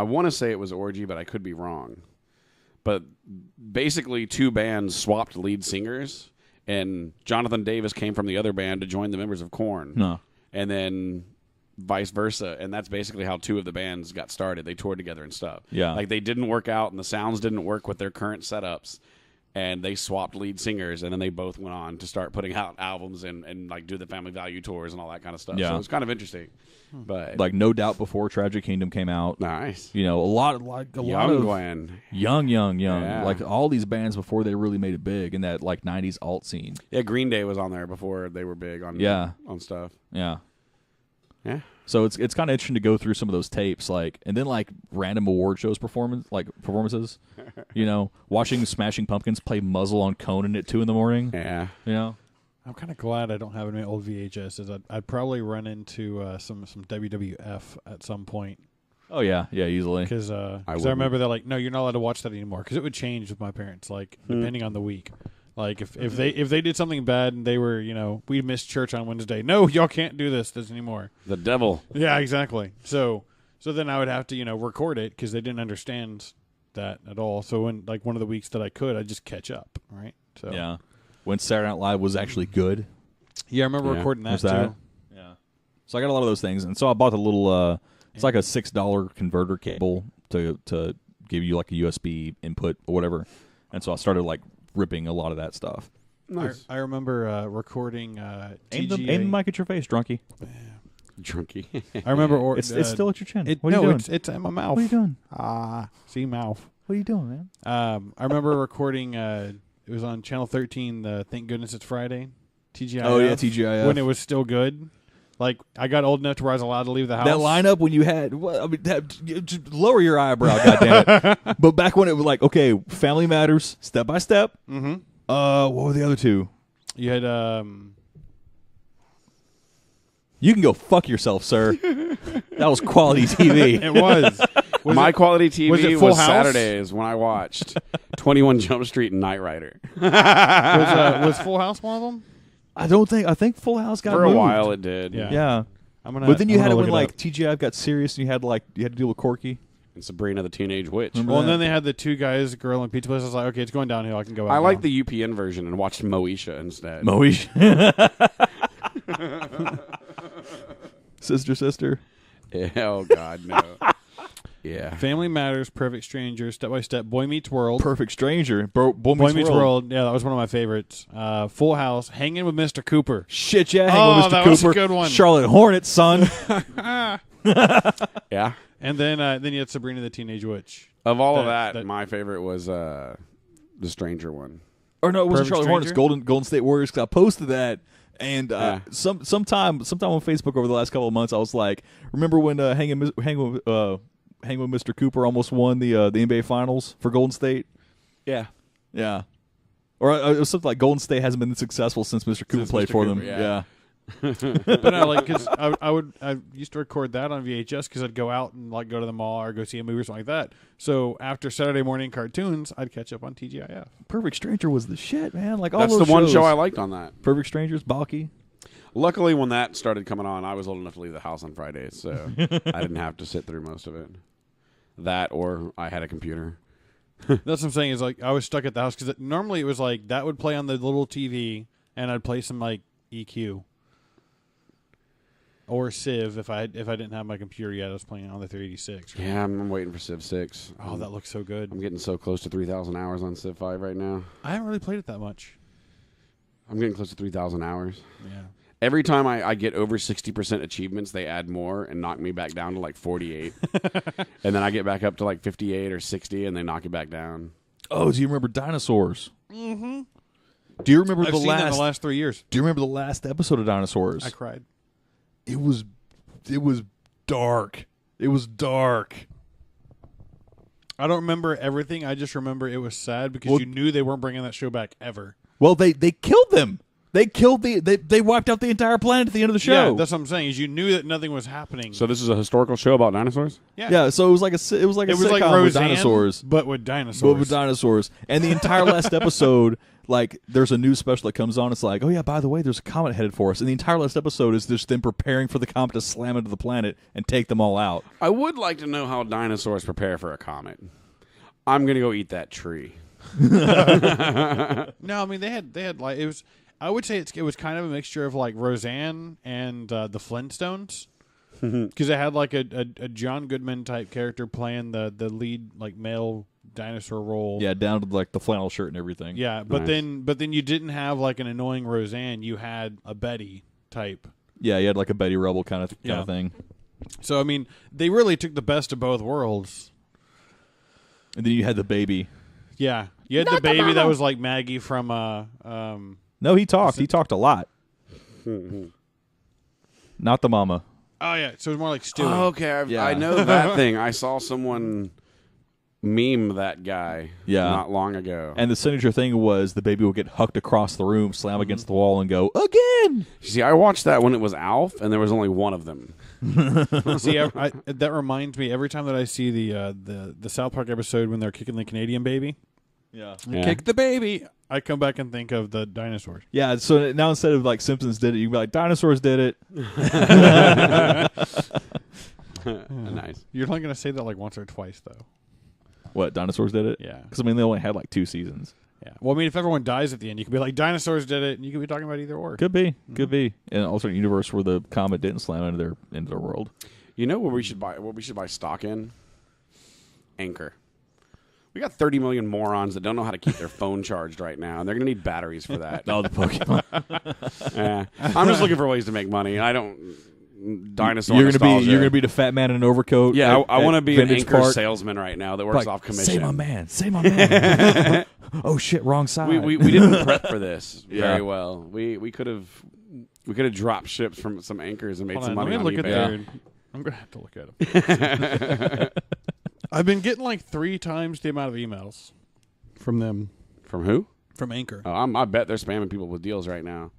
want to say it was Orgy, but I could be wrong. But basically, 2 bands swapped lead singers, and Jonathan Davis came from the other band to join the members of Korn. No. And then vice versa, and that's basically how 2 of the bands got started. They toured together and stuff. Yeah. Like, they didn't work out, and the sounds didn't work with their current setups, and they swapped lead singers, and then they both went on to start putting out albums and like do the Family Value tours and all that kind of stuff. Yeah. So it was kind of interesting. But Like No Doubt before Tragic Kingdom came out. nice. You know, a lot of Gwen. young, Yeah. like all these bands before they really made it big in that like '90s alt scene. Yeah, Green Day was on there before they were big on Yeah. on stuff. Yeah. Yeah. So it's kind of interesting to go through some of those tapes, like, and then like random award shows performances. You know, watching Smashing Pumpkins play Muzzle on Conan at 2 a.m. Yeah. You know, I'm kind of glad I don't have any old VHSs. I'd probably run into some WWF at some point. oh yeah, easily. Because I wouldn't. remember they're like, no, you're not allowed to watch that anymore. Because it would change with my parents, like depending on the week. Like if they did something bad and they were, we missed church on Wednesday. No, y'all can't do this anymore. The devil. Yeah, exactly. So then I would have to record it because they didn't understand that at all. So when like one of the weeks that I could, I'd just catch up, right? So Yeah, when Saturday Night Live was actually good. yeah, I remember Yeah. recording that Was too. that? Yeah. So I got a lot of those things, and so I bought the little. It's like a $6 converter cable to give you like a USB input or whatever, and so I started like ripping a lot of that stuff. Nice. I remember recording Aim TGA. the mic at your face, drunkie. Drunky. I remember It's still at your chin. It, What are no, you doing? it's in my mouth. What are you doing? See mouth. What are you doing, man? I remember recording. It was on Channel 13. Thank goodness it's Friday. TGIF. Oh, yeah, TGIF. When it was still good. Like I got old enough to where I was allowed to leave the house. That lineup when you had, just lower your eyebrow, goddammit. But back when it was like, okay, Family Matters, Step by Step. Mm-hmm. What were the other two? You had You can go fuck yourself, sir. That was quality TV. It was. My quality TV was it Full was House? Saturdays when I watched 21 Jump Street and Knight Rider. was Full House one of them? I think Full House got For a moved. while it did. Yeah. Yeah. But then you had it when like TGI got serious and you had to deal with Corky. And Sabrina the Teenage Witch. Remember Well, and that? then they had the two guys, girl, and pizza place. I was like, okay, it's going downhill. I can go out. I like now. the UPN version and watched Moesha instead. Moesha. Sister. Yeah, oh, God, no. Yeah. Family Matters, Perfect Strangers, Step by Step, Boy Meets World. Perfect Stranger. Boy Meets World. Yeah, that was one of my favorites. Full House, Hanging with Mr. Cooper. Shit, yeah. Hang Oh, with Mr. that Cooper. was a good one. Charlotte Hornets, son. Yeah. And then you had Sabrina the Teenage Witch. Of all of that, my favorite was the Stranger one. Or no, it wasn't Perfect Charlotte Hornets. Stranger? Golden State Warriors. Because I posted that, and Yeah. sometime on Facebook over the last couple of months, I was like, remember when Hanging with Mr. Cooper almost won the NBA Finals for Golden State? Yeah. Yeah. Or it was something like Golden State hasn't been successful since Mr. Cooper Since played Mr. for Cooper, them. yeah. But no, like, because I used to record that on VHS because I'd go out and like go to the mall or go see a movie or something like that. So after Saturday morning cartoons, I'd catch up on TGIF. Perfect Stranger was the shit, man. Like all That's those the one shows. show I liked on that. Perfect Strangers, Balky. Luckily, when that started coming on, I was old enough to leave the house on Fridays, so I didn't have to sit through most of it. That or I had a computer. That's what I'm saying is like I was stuck at the house because normally it was like that would play on the little TV and I'd play some like EQ or Civ if I didn't have my computer yet. I was playing on the 386. Right? Yeah, I'm waiting for Civ 6. Oh, that looks so good. I'm getting so close to 3,000 hours on Civ 5 right now. I haven't really played it that much. I'm getting close to 3,000 hours. Yeah. Every time I get over 60% achievements, they add more and knock me back down to like 48. And then I get back up to like 58 or 60 and they knock it back down. Oh, do you remember Dinosaurs? Mm-hmm. Do you remember I've seen that in the last 3 years. Do you remember the last episode of Dinosaurs? I cried. It was dark. It was dark. I don't remember everything. I just remember it was sad because you knew they weren't bringing that show back ever. Well, they killed them. They killed they wiped out the entire planet at the end of the show. Yeah, that's what I'm saying. Is you knew that nothing was happening. So this is a historical show about dinosaurs? Yeah, so it was like a sitcom with Roseanne, dinosaurs, but with dinosaurs. but with dinosaurs. And the entire last episode, like, there's a news special that comes on. It's like, oh yeah, by the way, there's a comet headed for us. And the entire last episode is just them preparing for the comet to slam into the planet and take them all out. I would like to know how dinosaurs prepare for a comet. I'm going to go eat that tree. No, I mean they had like it was. I would say it was kind of a mixture of like Roseanne and the Flintstones, because it had like a John Goodman type character playing the lead like male dinosaur role. Yeah, down to like the flannel shirt and everything. Yeah, but Nice. then you didn't have like an annoying Roseanne. You had a Betty type. Yeah, you had like a Betty Rubble kind of Yeah. thing. So I mean, they really took the best of both worlds. And then you had the baby. Yeah, you had the baby that was like Maggie from No, he talked. He talked a lot. Not the mama. Oh yeah, so it's more like Stewie. Oh, okay, Yeah. I know that thing. I saw someone meme that guy not long ago. And the signature thing was the baby would get hucked across the room, slam against the wall, and go, again! See, I watched that when it was Alf, and there was only one of them. See, that reminds me. Every time that I see the South Park episode when they're kicking the Canadian baby, Yeah. kick the baby, I come back and think of the dinosaurs. Yeah, so now instead of like Simpsons did it, you can be like, dinosaurs did it. Nice. You're only going to say that like once or twice, though. What, dinosaurs did it? Yeah. Because, I mean, they only had like 2 seasons. Yeah. Well, I mean, if everyone dies at the end, you can be like, dinosaurs did it, and you can be talking about either or. Could be. Could be. In an alternate universe where the comet didn't slam into their world. You know what we should buy? What we should buy stock in? Anchor. We got 30 million morons that don't know how to keep their phone charged right now, and they're going to need batteries for that. Oh, the Pokemon. Yeah. I'm just looking for ways to make money. I don't. Dinosaur. You're nostalgia. gonna be the fat man in an overcoat. Yeah, I want to be an Vintage Anchor Park. salesman right now that works Like, off commission. Say my man. Say my man. Oh shit, wrong side. We didn't prep for this Yeah. very well. We could have dropped ships from some anchors and made Hold some on, money let me on look eBay. at their. I'm going to have to look at them. I've been getting like 3 times the amount of emails from them, From who? from Anchor. Oh, I bet they're spamming people with deals right now.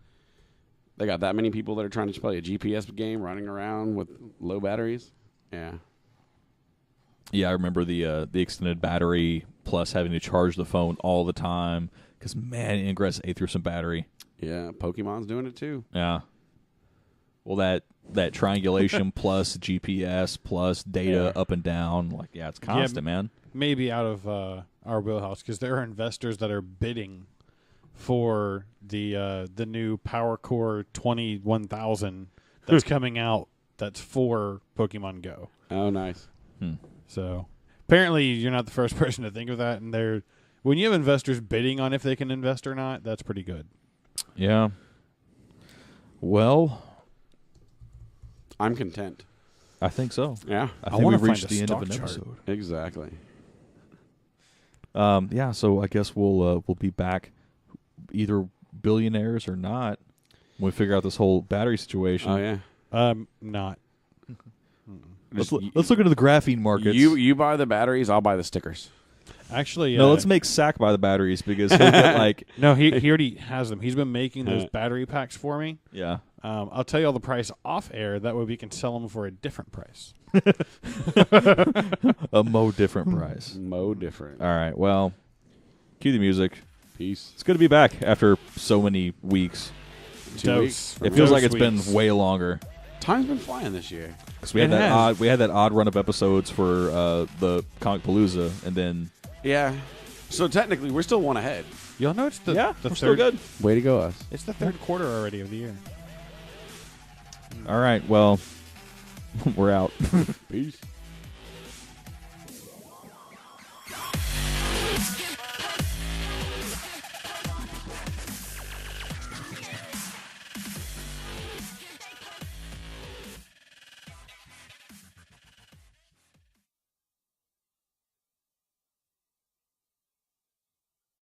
They got that many people that are trying to play a GPS game running around with low batteries. Yeah. Yeah, I remember the extended battery plus having to charge the phone all the time because man, Ingress ate through some battery. Yeah, Pokemon's doing it too. Yeah. Well, that triangulation plus GPS plus data up and down, like it's constant, man. Maybe out of our wheelhouse because there are investors that are bidding for the new Power Core 21000 that's coming out. That's for Pokemon Go. Oh, nice. So apparently, you're not the first person to think of that. And when you have investors bidding on if they can invest or not, that's pretty good. Yeah. Well, I'm content. I think so. Yeah, I think wanna we've reached find a the end of an stock chart. episode. exactly. Yeah, so I guess we'll be back, either billionaires or not, when we figure out this whole battery situation. Oh yeah. Not. Let's look into the graphene markets. You buy the batteries, I'll buy the stickers. Actually, no, let's make Sack buy the batteries because he'll get like No, he already has them. He's been making those battery packs for me. yeah. I'll tell you all the price off air. That way we can sell them for a different price. A mo different price. Mo different. All right, well, cue the music. Peace. It's good to be back after so many weeks. 2 Dose. weeks. It feels Dose like it's weeks. been way longer. Time's been flying this year. Because we had It has. that odd run of episodes for the Comic Palooza, and then Yeah. So technically, we're still one ahead. Y'all know it's the we're third. still good. Way to go, us. It's the third quarter already of the year. All right, well, we're out. Peace.